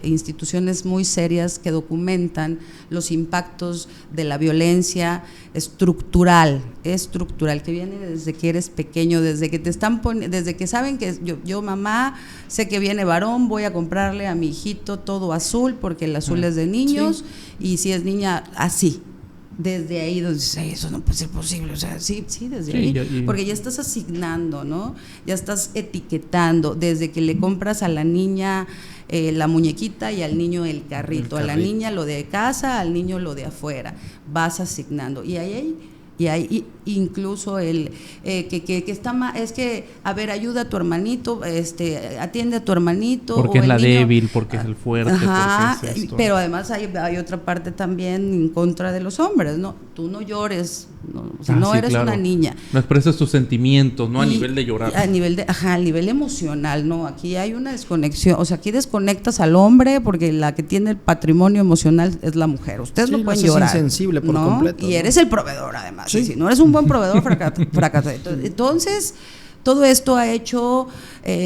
instituciones muy serias que documentan los impactos de la violencia estructural, que viene desde que eres pequeño, desde que te están desde que saben que yo mamá, sé que viene varón, voy a comprarle a mi hijito todo azul porque el azul es de niños, y si es niña, así. Desde ahí, eso no puede ser posible, o sea, sí, desde ahí, porque ya estás asignando, ¿no? Ya estás etiquetando, desde que le compras a la niña la muñequita y al niño el carrito, a la niña lo de casa, al niño lo de afuera, vas asignando, y hay incluso el que está mal, es que, a ver, ayuda a tu hermanito, atiende a tu hermanito. Porque es la débil, porque es el fuerte. Ajá, porque es esto. Pero además hay otra parte también en contra de los hombres, ¿no? Tú no llores, no eres una niña. No expresas tus sentimientos, ¿no? A nivel de llorar. A nivel emocional, ¿no? Aquí hay una desconexión, o sea, aquí desconectas al hombre porque la que tiene el patrimonio emocional es la mujer. Ustedes no pueden llorar. Es insensible por completo. Y eres el proveedor, además. Sí. Y si no eres un buen proveedor, fracasas. Entonces, todo esto ha hecho,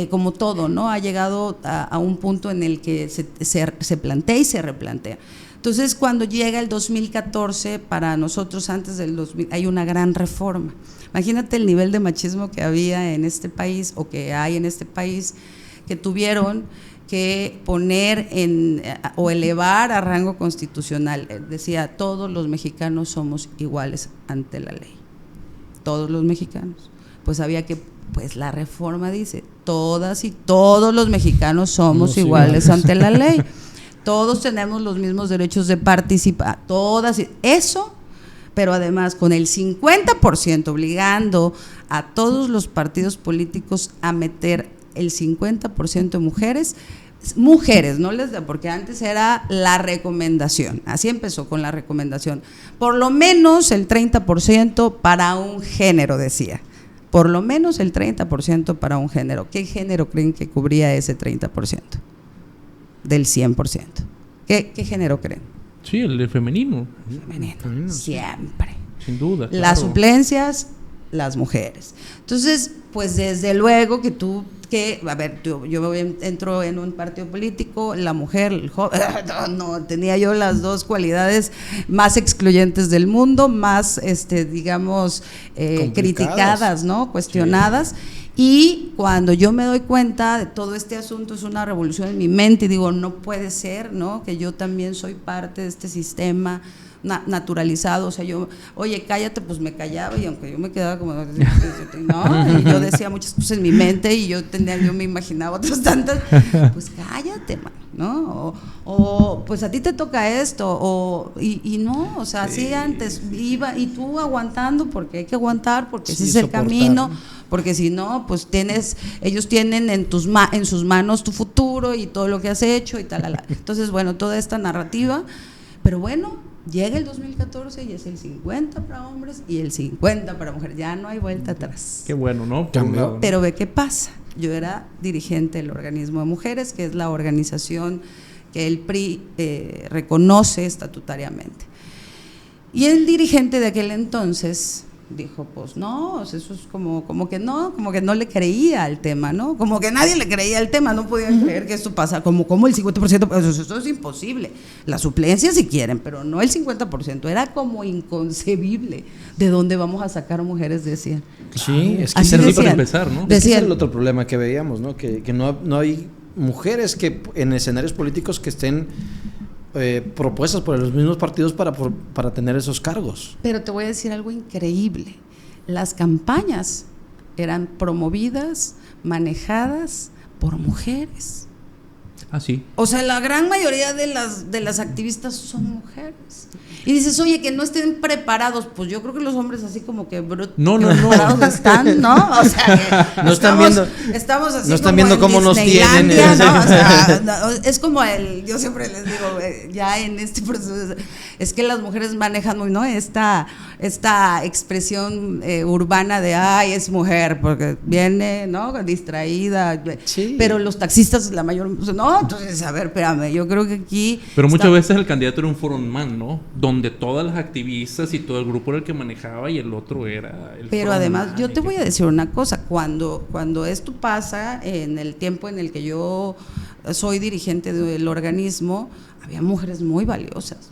como todo, ¿no? Ha llegado a un punto en el que se plantea y se replantea. Entonces, cuando llega el 2014, para nosotros antes del 2000, hay una gran reforma. Imagínate el nivel de machismo que había en este país, o que hay en este país, que tuvieron que poner o elevar a rango constitucional. Decía, todos los mexicanos somos iguales ante la ley. Todos los mexicanos. Pues había que, la reforma dice, todas y todos los mexicanos somos iguales ante la ley. Todos tenemos los mismos derechos de participar, todas, eso, pero además con el 50%, obligando a todos los partidos políticos a meter el 50% de mujeres, no les da, porque antes era la recomendación, así empezó con la recomendación, por lo menos el 30% para un género, decía, por lo menos el 30% para un género. ¿Qué género creen que cubría ese 30%? Del 100%. ¿Qué género creen? Sí, el femenino. Femenino, siempre. Sin duda. Las suplencias, las mujeres. Entonces, pues desde luego yo entro en un partido político, la mujer, el joven, no, tenía yo las dos cualidades más excluyentes del mundo, más, digamos, criticadas, ¿no? Cuestionadas. Sí. Y cuando yo me doy cuenta de todo este asunto, es una revolución en mi mente y digo, no puede ser, ¿no? Que yo también soy parte de este sistema naturalizado, o sea, oye, cállate, pues me callaba, y aunque yo me quedaba como, no, y yo decía muchas cosas en mi mente y yo me imaginaba otras tantas, pues cállate, man, ¿no? O pues a ti te toca esto, y no, o sea, así antes iba, y tú aguantando, porque hay que aguantar, porque ese es el camino, porque si no, pues ellos tienen en sus manos tu futuro y todo lo que has hecho y tal. Entonces, bueno, toda esta narrativa, pero bueno, llega el 2014 y es el 50 para hombres y el 50 para mujeres, ya no hay vuelta atrás. Qué bueno, ¿no? Pero ve qué pasa, yo era dirigente del organismo de mujeres, que es la organización que el PRI reconoce estatutariamente, y el dirigente de aquel entonces dijo, pues no, eso es como que no le creía al tema, ¿no? Como que nadie le creía al tema, no podían creer que esto pasa, como el 50%, pues eso es imposible, la suplencia si quieren, pero no el 50%, era como inconcebible, ¿de dónde vamos a sacar mujeres? Decían. Sí, es que ese es para empezar, ¿no? Ese es el otro problema que veíamos, ¿no? Que no hay mujeres que en escenarios políticos que estén propuestas por los mismos partidos para tener esos cargos. Pero te voy a decir algo increíble, las campañas eran promovidas, manejadas por mujeres. Ah, sí. O sea, la gran mayoría de las activistas son mujeres. Y dices, oye, que no estén preparados. Pues yo creo que los hombres así como que preparados están, ¿no? O sea, que no están viendo, estamos así, no están viendo cómo nos tienen, ¿no? O sea, es como yo siempre les digo, ya en este proceso, es que las mujeres manejan muy, ¿no? Esta esta expresión urbana de, ay, es mujer, porque viene, ¿no? Distraída. Sí. Pero los taxistas, la mayor, no, entonces, a ver, espérame, yo creo que aquí... Pero muchas veces el candidato era un frontman, ¿no? Donde todas las activistas y todo el grupo era el que manejaba y el otro era el Pero frontman. además, yo te voy a decir una cosa, cuando esto pasa, en el tiempo en el que yo soy dirigente del organismo, había mujeres muy valiosas,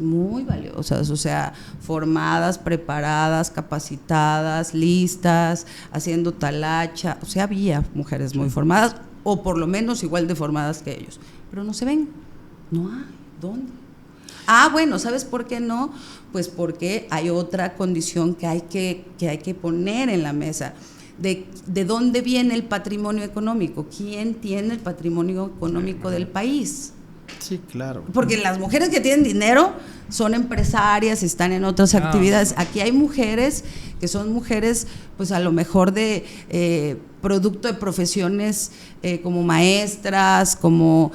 o sea, formadas, preparadas, capacitadas, listas, haciendo talacha, o sea, había mujeres muy formadas, o por lo menos igual de formadas que ellos, pero no se ven, no hay, ¿dónde? Ah, bueno, ¿sabes por qué no? Pues porque hay otra condición que hay que poner en la mesa. ¿De dónde viene el patrimonio económico? ¿Quién tiene el patrimonio económico del país? Sí, claro. Porque las mujeres que tienen dinero son empresarias, están en otras actividades. Aquí hay mujeres que son mujeres, pues a lo mejor de producto de profesiones como maestras, como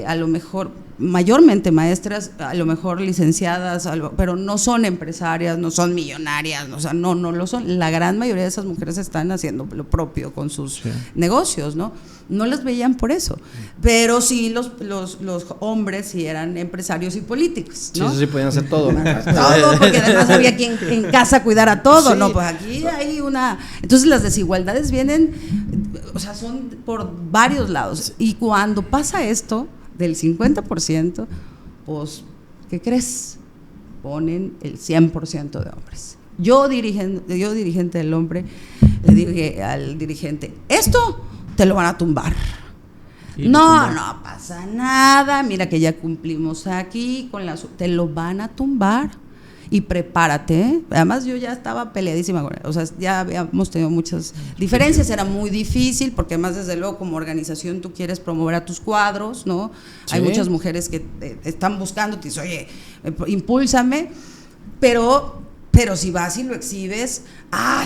a lo mejor mayormente maestras, a lo mejor licenciadas, pero no son empresarias, no son millonarias, o sea, no lo son. La gran mayoría de esas mujeres están haciendo lo propio con sus negocios, ¿no? No las veían por eso, pero sí los hombres sí eran empresarios y políticos, ¿no? Sí, podían hacer todo. Todo, porque además había quien en casa cuidara todo, Sí. ¿no? Pues aquí hay una... Entonces las desigualdades vienen, o sea, son por varios lados. Y cuando pasa esto, del 50%, pues, ¿qué crees? Ponen el 100% de hombres. Yo dirigente del hombre, le dije al dirigente, esto te lo van a tumbar. Sí, No pasa nada, mira que ya cumplimos aquí, te lo van a tumbar. Y prepárate, ¿eh? Además yo ya estaba peleadísima con él, o sea, ya habíamos tenido muchas diferencias, era muy difícil, porque además desde luego como organización tú quieres promover a tus cuadros, ¿no? Sí. Hay muchas mujeres que están buscando, te dicen, oye, impúlsame, pero si vas y lo exhibes,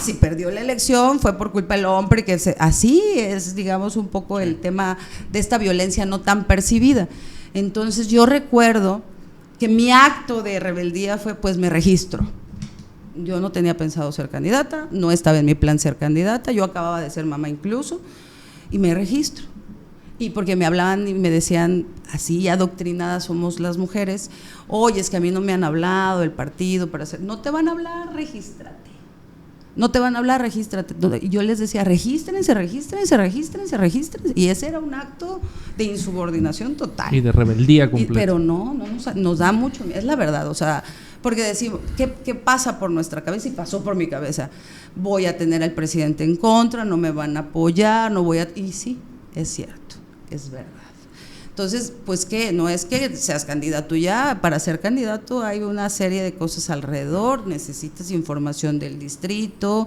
si perdió la elección fue por culpa del hombre, así es, digamos, un poco el tema de esta violencia no tan percibida. Entonces yo recuerdo que mi acto de rebeldía fue, pues me registro. Yo no tenía pensado ser candidata, no estaba en mi plan ser candidata, yo acababa de ser mamá incluso, y me registro. Y porque me hablaban y me decían, así adoctrinadas somos las mujeres, oye, es que a mí no me han hablado del partido para hacer, no te van a hablar, regístrate. No te van a hablar, regístrate. Y yo les decía, regístrense. Y ese era un acto de insubordinación total. Y de rebeldía completa. Pero no nos da mucho, es la verdad, o sea, porque decimos, ¿qué pasa por nuestra cabeza? Y pasó por mi cabeza. Voy a tener al presidente en contra, no me van a apoyar, y sí, es cierto, es verdad. Entonces, pues que no es que seas candidato ya, para ser candidato hay una serie de cosas alrededor, necesitas información del distrito,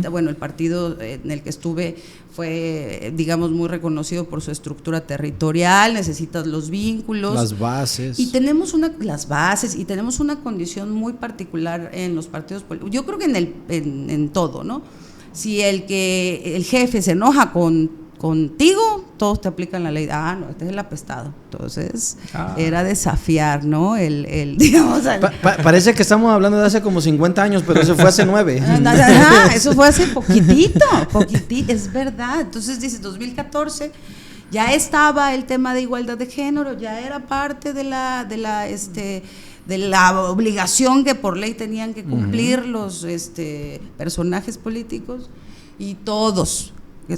bueno, el partido en el que estuve fue, digamos, muy reconocido por su estructura territorial, necesitas los vínculos. Las bases. Y tenemos las bases, y tenemos una condición muy particular en los partidos políticos, yo creo que en todo, ¿no? Si el jefe se enoja contigo, todos te aplican la ley. No, este es el apestado. Entonces, era desafiar, ¿no? Digamos, parece que estamos hablando de hace como 50 años, pero eso fue hace 9. Eso fue hace poquitito, es verdad. Entonces, dice, 2014, ya estaba el tema de igualdad de género, ya era parte de la obligación que por ley tenían que cumplir los personajes políticos, y todos,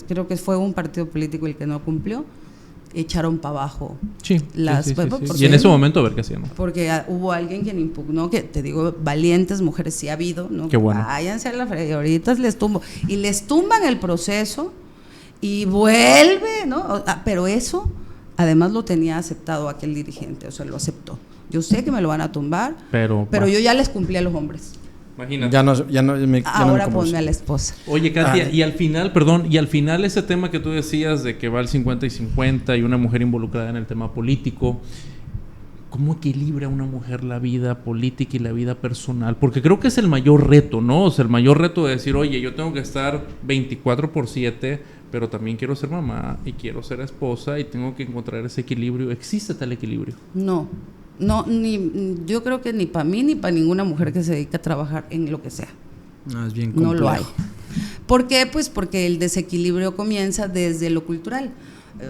creo que fue un partido político el que no cumplió, echaron para abajo. Sí. Porque, y en ese momento a ver qué hacían. Porque hubo alguien quien impugnó, que te digo, valientes mujeres sí ha habido, ¿no? Qué bueno. Váyanse a la fregadera, ahorita les tumbo. Y les tumban el proceso y vuelve, ¿no? Pero eso, además lo tenía aceptado aquel dirigente, o sea, lo aceptó. Yo sé que me lo van a tumbar, pero yo ya les cumplí a los hombres. Imagínate. Ahora ponme a la esposa. Oye, Katia, y al final ese tema que tú decías de que va el 50 y 50 y una mujer involucrada en el tema político, ¿cómo equilibra una mujer la vida política y la vida personal? Porque creo que es el mayor reto, ¿no? O sea, el mayor reto de decir, oye, yo tengo que estar 24/7, pero también quiero ser mamá y quiero ser esposa y tengo que encontrar ese equilibrio. ¿Existe tal equilibrio? No, No, yo creo que ni para mí ni para ninguna mujer que se dedica a trabajar en lo que sea. No, es bien complejo. No lo hay. ¿Por qué? Pues porque el desequilibrio comienza desde lo cultural.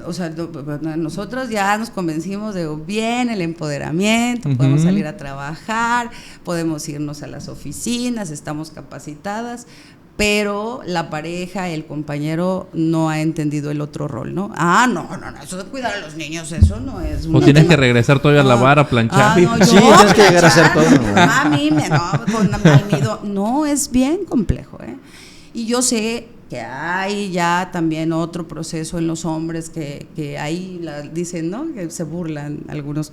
O sea, nosotros ya nos convencimos de bien el empoderamiento, podemos salir a trabajar, podemos irnos a las oficinas, estamos capacitadas, pero la pareja, el compañero no ha entendido el otro rol, ¿no? No, eso de cuidar a los niños, eso no es... O tienes que regresar todavía a lavar, a planchar. No, sí, tienes que llegar a hacer todo. Con almido, no, es bien complejo, ¿eh? Y yo sé que hay ya también otro proceso en los hombres que ahí dicen, ¿no? Que se burlan algunos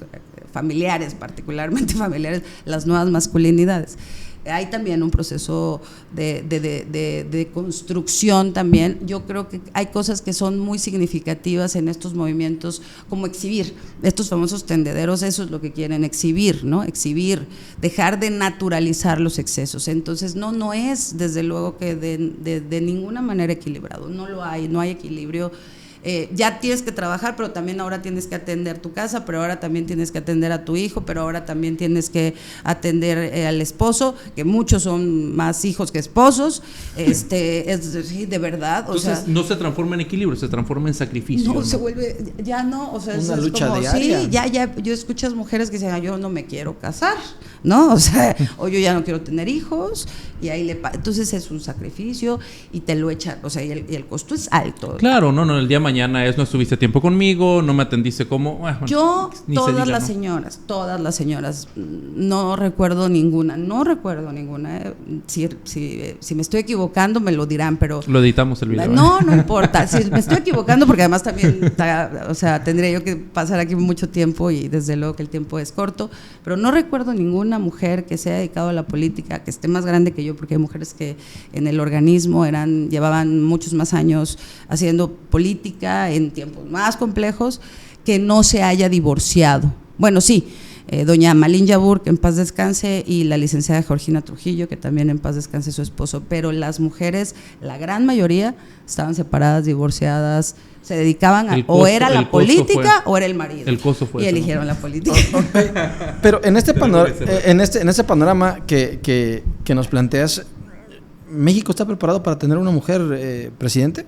familiares, particularmente familiares, las nuevas masculinidades. Hay también un proceso de construcción también. Yo creo que hay cosas que son muy significativas en estos movimientos, como exhibir, estos famosos tendederos, eso es lo que quieren, exhibir, ¿no? Exhibir, dejar de naturalizar los excesos. Entonces no es desde luego que de ninguna manera equilibrado, no lo hay, no hay equilibrio. Ya tienes que trabajar, pero también ahora tienes que atender tu casa, pero ahora también tienes que atender a tu hijo, pero ahora también tienes que atender al esposo, que muchos son más hijos que esposos, sí, de verdad. Entonces, no se transforma en equilibrio, se transforma en sacrificio. No, se vuelve, ya no, o sea, una es lucha como, diaria. Sí, ya, yo escuchas mujeres que dicen, yo no me quiero casar, ¿no? O sea, o yo ya no quiero tener hijos, y ahí entonces es un sacrificio y te lo echan, o sea, y el costo es alto. Claro, no, el día de mañana no estuviste tiempo conmigo, no me atendiste como... Bueno, yo, todas las señoras, no recuerdo ninguna. Si me estoy equivocando me lo dirán, pero... Lo editamos el video. No importa, si me estoy equivocando, porque además también, o sea, tendría yo que pasar aquí mucho tiempo y desde luego que el tiempo es corto, pero no recuerdo ninguna mujer que se haya dedicado a la política, que esté más grande que yo, porque hay mujeres que en el organismo llevaban muchos más años haciendo política en tiempos más complejos, que no se haya divorciado. Bueno, sí, doña Malín Yabur, que en paz descanse, y la licenciada Georgina Trujillo, que también en paz descanse su esposo, pero las mujeres, la gran mayoría, estaban separadas, divorciadas, se dedicaban a, o era la política o era el marido. El costo fue y eso, eligieron la política. Pero en este panorama que nos planteas, ¿México está preparado para tener una mujer presidente?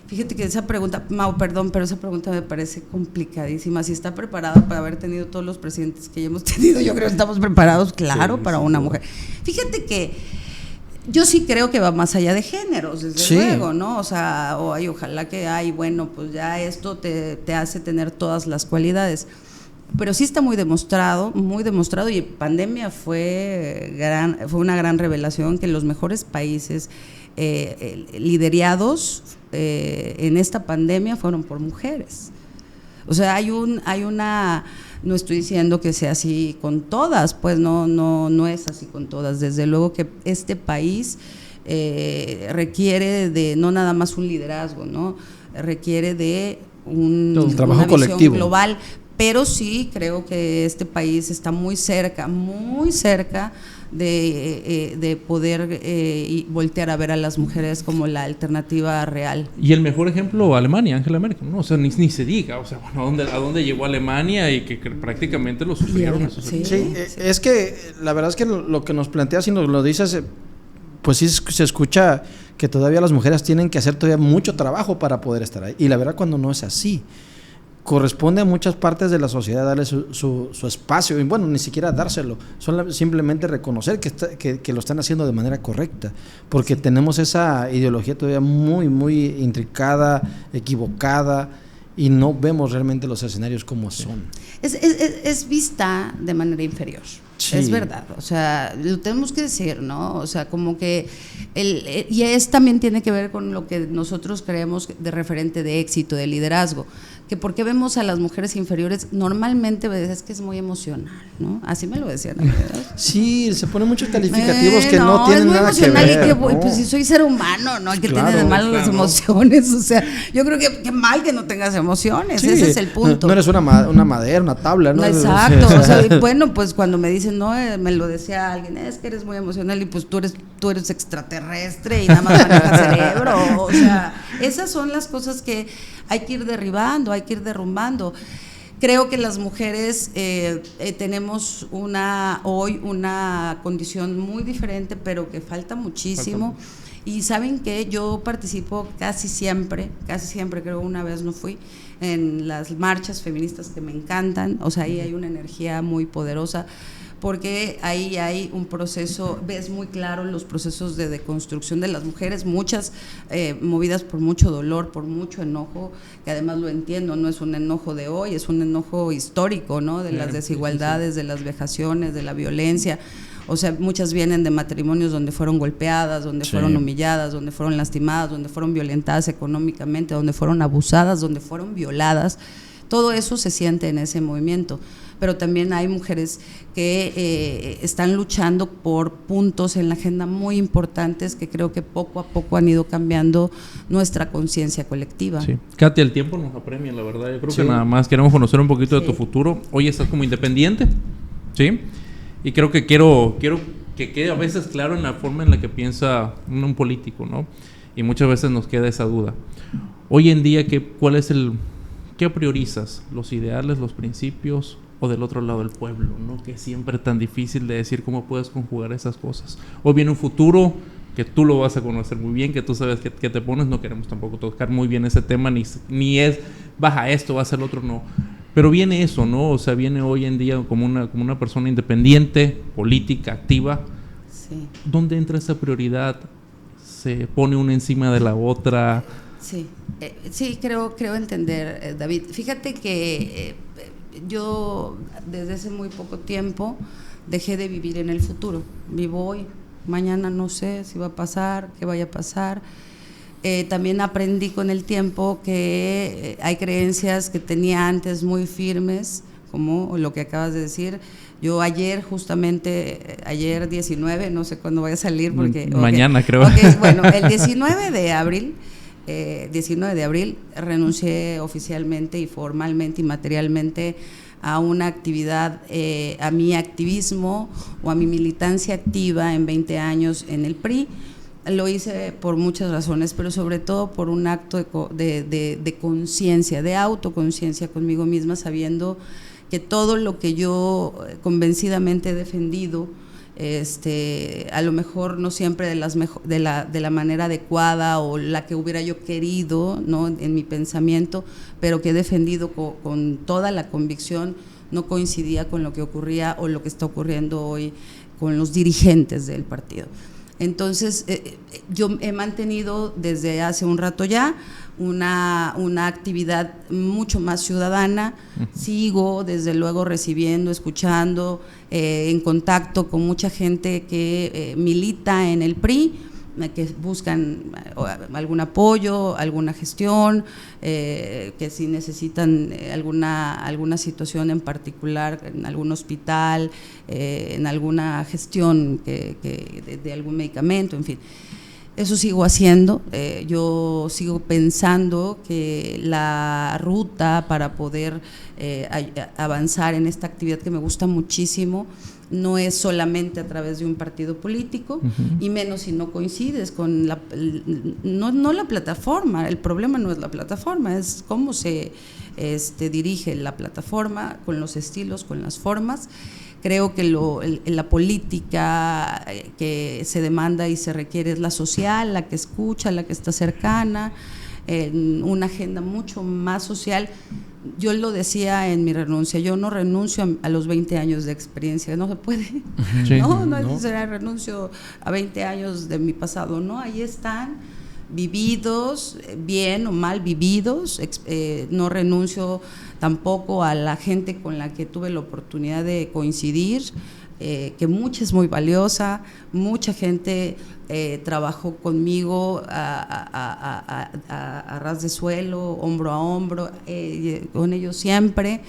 Fíjate que esa pregunta, Mau, perdón, pero esa pregunta me parece complicadísima. Si está preparada para haber tenido todos los presidentes que ya hemos tenido, yo creo que estamos preparados, claro, para una mujer. Fíjate que yo sí creo que va más allá de géneros, desde luego, ¿no? O sea, ojalá que bueno, pues ya esto te hace tener todas las cualidades. Pero sí está muy demostrado, y pandemia fue una gran revelación, que los mejores países liderados en esta pandemia fueron por mujeres. O sea, no estoy diciendo que sea así con todas, pues no es así con todas. Desde luego que este país requiere de no nada más un liderazgo, ¿no? Requiere de un trabajo una visión colectivo global. Pero sí creo que este país está muy cerca de poder voltear a ver a las mujeres como la alternativa real. Y el mejor ejemplo, Alemania, Angela Merkel, ¿no? O sea, ni se diga, o sea, bueno, ¿a dónde llegó Alemania? Y que prácticamente lo sufrieron. Sí, es que la verdad es que lo que nos planteas y nos lo dices, pues sí se escucha que todavía las mujeres tienen que hacer todavía mucho trabajo para poder estar ahí. Y la verdad, cuando no es así, corresponde a muchas partes de la sociedad darle su espacio, y bueno, ni siquiera dárselo, simplemente reconocer que lo están haciendo de manera correcta, porque tenemos esa ideología todavía muy, muy intricada, equivocada, y no vemos realmente los escenarios como son. Es vista de manera inferior. Sí. Es verdad, o sea, lo tenemos que decir, ¿no? O sea, como que también tiene que ver con lo que nosotros creemos de referente de éxito, de liderazgo, que porque vemos a las mujeres inferiores, normalmente es que es muy emocional, ¿no? Así me lo decían, ¿verdad? Sí, se ponen muchos calificativos que no tienen nada que ver. Es muy emocional y pues si soy ser humano, ¿no? Que tiene de mal las emociones, o sea, yo creo que mal que no tengas emociones, sí, ese es el punto. No eres una madera, una tabla, ¿no? Exacto, o sea, y bueno, pues cuando me dicen, no, me lo decía alguien, es que eres muy emocional y pues tú eres extraterrestre y nada más manejas cerebro, o sea, esas son las cosas que hay que ir derribando, hay que ir derrumbando. Creo que las mujeres tenemos hoy una condición muy diferente, pero que falta muchísimo. Y saben que yo participo casi siempre, creo una vez no fui, en las marchas feministas que me encantan. O sea, ahí hay una energía muy poderosa, porque ahí hay un proceso, ves muy claro los procesos de deconstrucción de las mujeres, muchas movidas por mucho dolor, por mucho enojo, que además lo entiendo, no es un enojo de hoy, es un enojo histórico, ¿no? De las desigualdades, de las vejaciones, de la violencia. O sea, muchas vienen de matrimonios donde fueron golpeadas, donde fueron humilladas, donde fueron lastimadas, donde fueron violentadas económicamente, donde fueron abusadas, donde fueron violadas. Todo eso se siente en ese movimiento. Pero también hay mujeres que están luchando por puntos en la agenda muy importantes que creo que poco a poco han ido cambiando nuestra conciencia colectiva. Sí. Katia, el tiempo nos apremia, la verdad. Yo creo que nada más queremos conocer un poquito de tu futuro. Hoy estás como independiente, ¿sí? Y creo que quiero que quede a veces claro en la forma en la que piensa un político, ¿no? Y muchas veces nos queda esa duda. Hoy en día, ¿qué priorizas? ¿Los ideales, los principios o del otro lado el pueblo, ¿no? Que es siempre tan difícil de decir cómo puedes conjugar esas cosas. Hoy viene un futuro que tú lo vas a conocer muy bien, que tú sabes que te pones, no queremos tampoco tocar muy bien ese tema, ni es baja esto, va a ser el otro, no. Pero viene eso, ¿no? O sea, viene hoy en día como una persona independiente, política, activa. Sí. ¿Dónde entra esa prioridad? ¿Se pone una encima de la otra? Sí, sí, creo entender, David. Fíjate que yo desde hace muy poco tiempo dejé de vivir en el futuro. Vivo hoy, mañana no sé si va a pasar, qué vaya a pasar. También aprendí con el tiempo que hay creencias que tenía antes muy firmes, como lo que acabas de decir. Yo ayer 19, no sé cuándo vaya a salir porque… Mañana creo. Bueno, el 19 de abril renuncié oficialmente y formalmente y materialmente a una actividad, a mi activismo o a mi militancia activa en 20 años en el PRI. Lo hice por muchas razones, pero sobre todo por un acto de conciencia, de autoconciencia conmigo misma, sabiendo que todo lo que yo convencidamente he defendido, a lo mejor no siempre de la manera adecuada o la que hubiera yo querido, ¿no? En mi pensamiento, pero que he defendido con toda la convicción, no coincidía con lo que ocurría o lo que está ocurriendo hoy con los dirigentes del partido. Entonces, yo he mantenido desde hace un rato ya una actividad mucho más ciudadana. Sigo desde luego recibiendo, escuchando, en contacto con mucha gente que milita en el PRI, que buscan algún apoyo, alguna gestión, que si necesitan alguna situación en particular en algún hospital, en alguna gestión de algún medicamento, en fin. Eso sigo haciendo. Yo sigo pensando que la ruta para poder avanzar en esta actividad que me gusta muchísimo no es solamente a través de un partido político, y menos si no coincides con no la plataforma. El problema no es la plataforma, es cómo se dirige la plataforma, con los estilos, con las formas. Creo que la política que se demanda y se requiere es la social, la que escucha, la que está cercana, una agenda mucho más social. Yo lo decía en mi renuncia, yo no renuncio a los 20 años de experiencia, no se puede. Sí, no será renuncio a 20 años de mi pasado, no, ahí están vividos, bien o mal vividos. No renuncio tampoco a la gente con la que tuve la oportunidad de coincidir, que mucha es muy valiosa, mucha gente trabajó conmigo a ras de suelo, hombro a hombro, con ellos siempre.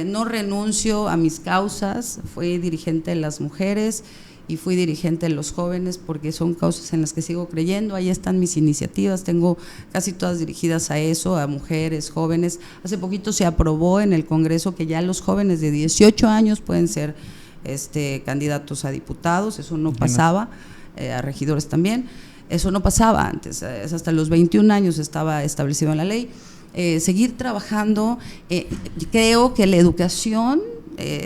No renuncio a mis causas, fui dirigente de las mujeres y fui dirigente de los jóvenes porque son causas en las que sigo creyendo. Ahí están mis iniciativas, tengo casi todas dirigidas a eso, a mujeres, jóvenes. Hace poquito se aprobó en el Congreso que ya los jóvenes de 18 años pueden ser candidatos a diputados, eso no pasaba, a regidores también, eso no pasaba antes, hasta los 21 años estaba establecido en la ley. seguir trabajando. Creo que la educación,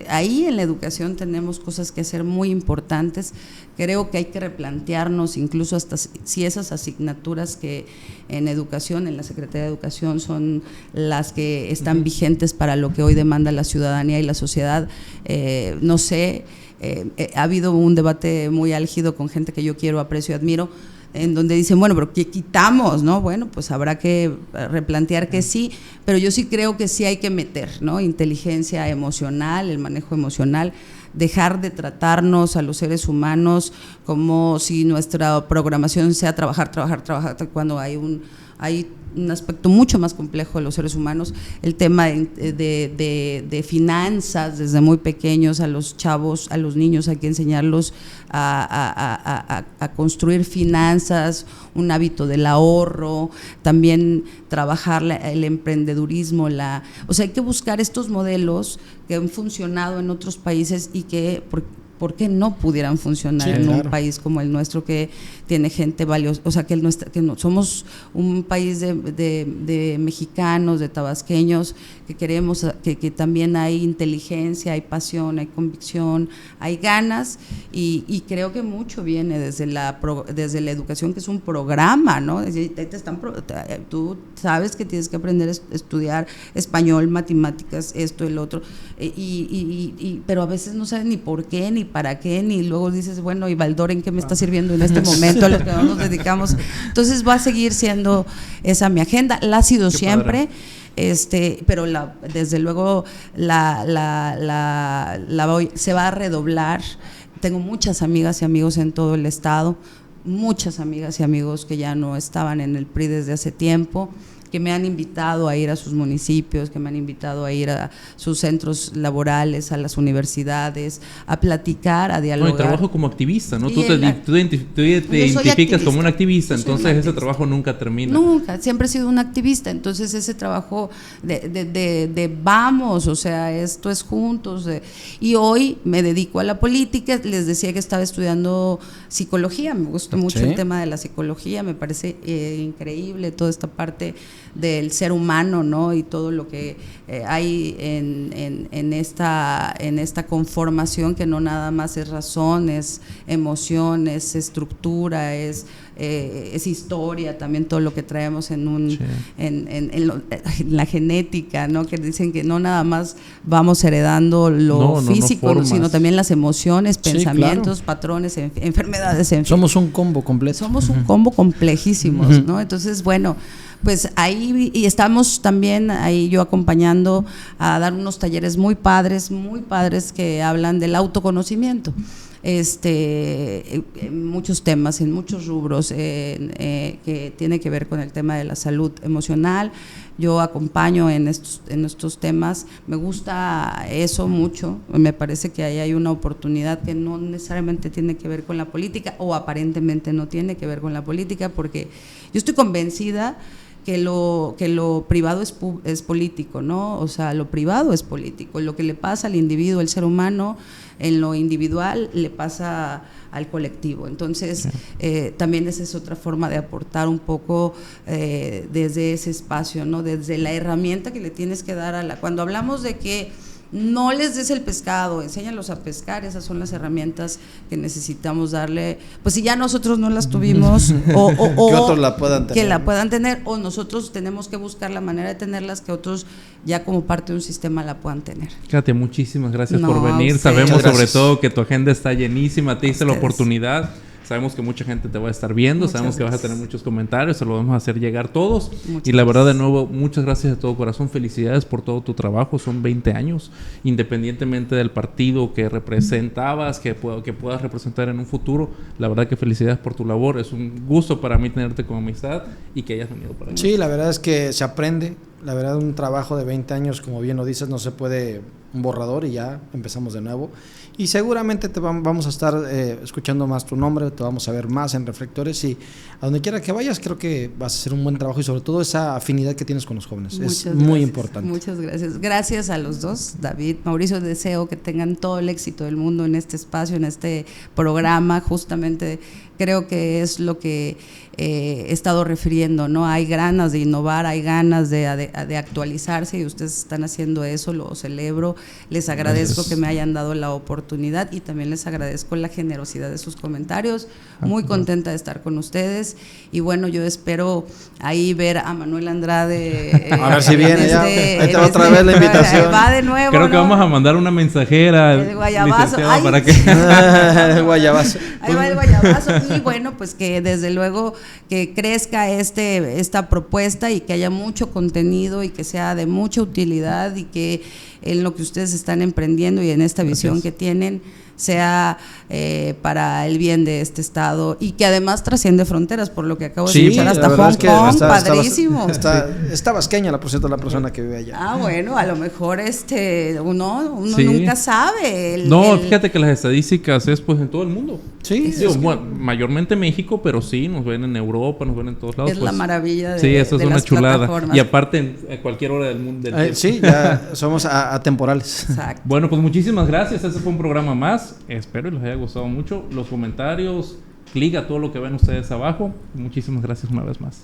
ahí en la educación tenemos cosas que hacer muy importantes. Creo que hay que replantearnos incluso hasta si esas asignaturas que en educación, en la Secretaría de Educación, son las que están vigentes para lo que hoy demanda la ciudadanía y la sociedad. No sé, ha habido un debate muy álgido con gente que yo quiero, aprecio y admiro, en donde dicen, bueno, pero ¿qué quitamos? ¿No? Bueno, pues habrá que replantear que sí, pero yo sí creo que sí hay que meter, ¿no? Inteligencia emocional, el manejo emocional, dejar de tratarnos a los seres humanos como si nuestra programación sea trabajar, cuando hay un aspecto mucho más complejo de los seres humanos, el tema de finanzas desde muy pequeños, a los chavos, a los niños hay que enseñarlos a construir finanzas, un hábito del ahorro, también trabajar el emprendedurismo, o sea, hay que buscar estos modelos que han funcionado en otros países y que ¿por qué no pudieran funcionar en un país como el nuestro, que tiene gente valiosa? O sea, que somos un país de mexicanos, de tabasqueños, que queremos, que también hay inteligencia, hay pasión, hay convicción, hay ganas, y creo que mucho viene desde la educación, que es un programa, ¿no? Tú sabes que tienes que aprender a estudiar español, matemáticas, esto, el otro, pero a veces no sabes ni por qué, ni para qué, ni luego dices, bueno, ¿y Baldor en qué me está sirviendo en este momento a lo que no nos dedicamos? Entonces va a seguir siendo esa mi agenda, la ha sido qué siempre, pero desde luego se va a redoblar. Tengo muchas amigas y amigos en todo el estado, muchas amigas y amigos que ya no estaban en el PRI desde hace tiempo, que me han invitado a ir a sus municipios, que me han invitado a ir a sus centros laborales, a las universidades, a platicar, a dialogar. No, y trabajo como activista, ¿no? Sí, tú te identificas como un activista, entonces ese trabajo nunca termina. Nunca, siempre he sido un activista, entonces ese trabajo de vamos, o sea, esto es juntos. Y hoy me dedico a la política, les decía que estaba estudiando psicología, me gusta mucho el tema de la psicología, me parece increíble toda esta parte del ser humano, ¿no? Y todo lo que hay en esta conformación, que no nada más es razón, es emoción, es estructura, es historia, también todo lo que traemos en la genética, ¿no? Que dicen que no nada más vamos heredando lo físico, sino también las emociones, pensamientos, patrones, enfermedades, en fin. Somos un combo completo. Somos un combo complejísimos, ¿no? Entonces, bueno, pues ahí, y estamos también ahí yo acompañando a dar unos talleres muy padres que hablan del autoconocimiento. En muchos temas, en muchos rubros, que tiene que ver con el tema de la salud emocional. Yo acompaño en estos temas, me gusta eso mucho, me parece que ahí hay una oportunidad que no necesariamente tiene que ver con la política, o aparentemente no tiene que ver con la política, porque yo estoy convencida que lo privado es político, ¿no? O sea, lo privado es político, lo que le pasa al individuo, al ser humano, en lo individual le pasa al colectivo. Entonces, también esa es otra forma de aportar un poco desde ese espacio, ¿no? Desde la herramienta que le tienes que dar cuando hablamos de que no les des el pescado, enséñalos a pescar, esas son las herramientas que necesitamos darle, pues si ya nosotros no las tuvimos, o que otros la puedan tener. Que la puedan tener, o nosotros tenemos que buscar la manera de tenerlas, que otros ya como parte de un sistema la puedan tener. Katia, muchísimas gracias por venir. Sabemos sobre todo que tu agenda está llenísima, te diste la oportunidad. Sabemos que mucha gente te va a estar viendo, sabemos que vas a tener muchos comentarios, se lo vamos a hacer llegar todos. Y la verdad, de nuevo, muchas gracias de todo corazón, felicidades por todo tu trabajo, son 20 años, independientemente del partido que representabas, que puedas representar en un futuro. La verdad que felicidades por tu labor, es un gusto para mí tenerte como amistad y que hayas venido para acá. Sí, la verdad es que se aprende, la verdad un trabajo de 20 años, como bien lo dices, no se puede un borrador y ya empezamos de nuevo. Y seguramente vamos a estar escuchando más tu nombre, te vamos a ver más en reflectores, y a donde quiera que vayas creo que vas a hacer un buen trabajo, y sobre todo esa afinidad que tienes con los jóvenes. Es muy importante. Muchas gracias. Gracias a los dos, David, Mauricio, deseo que tengan todo el éxito del mundo en este espacio, en este programa, justamente creo que es lo que he estado refiriendo, ¿no? Hay ganas de innovar, hay ganas de actualizarse y ustedes están haciendo eso, lo celebro, les agradezco que me hayan dado la oportunidad y también les agradezco la generosidad de sus comentarios, muy contenta de estar con ustedes y bueno, yo espero ahí ver a Manuel Andrade. A ver si viene ya, ahí te va otra vez la invitación. Va de nuevo. Creo que vamos a mandar una mensajera. El guayabazo. Ay, para que... el guayabazo. Ahí va el guayabazo y bueno, pues que desde luego que crezca esta propuesta y que haya mucho contenido y que sea de mucha utilidad y que en lo que ustedes están emprendiendo y en esta visión que tienen sea para el bien de este estado y que además trasciende fronteras, por lo que acabo de escuchar hasta Hong Kong, padrísimo. Está vasqueña, por cierto, la persona que vive allá. Ah, bueno, a lo mejor uno nunca sabe. Fíjate que las estadísticas es pues en todo el mundo. Sí. Bueno, mayormente México, pero sí, nos ven en Europa, nos ven en todos lados. Es la maravilla de sí, eso es una chulada. Plataformas. Y aparte a cualquier hora del mundo. Sí, ya somos atemporales. Exacto. Bueno, pues muchísimas gracias. Ese fue un programa más. Espero les haya gustado mucho. Los comentarios, clic a todo lo que ven ustedes abajo. Muchísimas gracias una vez más.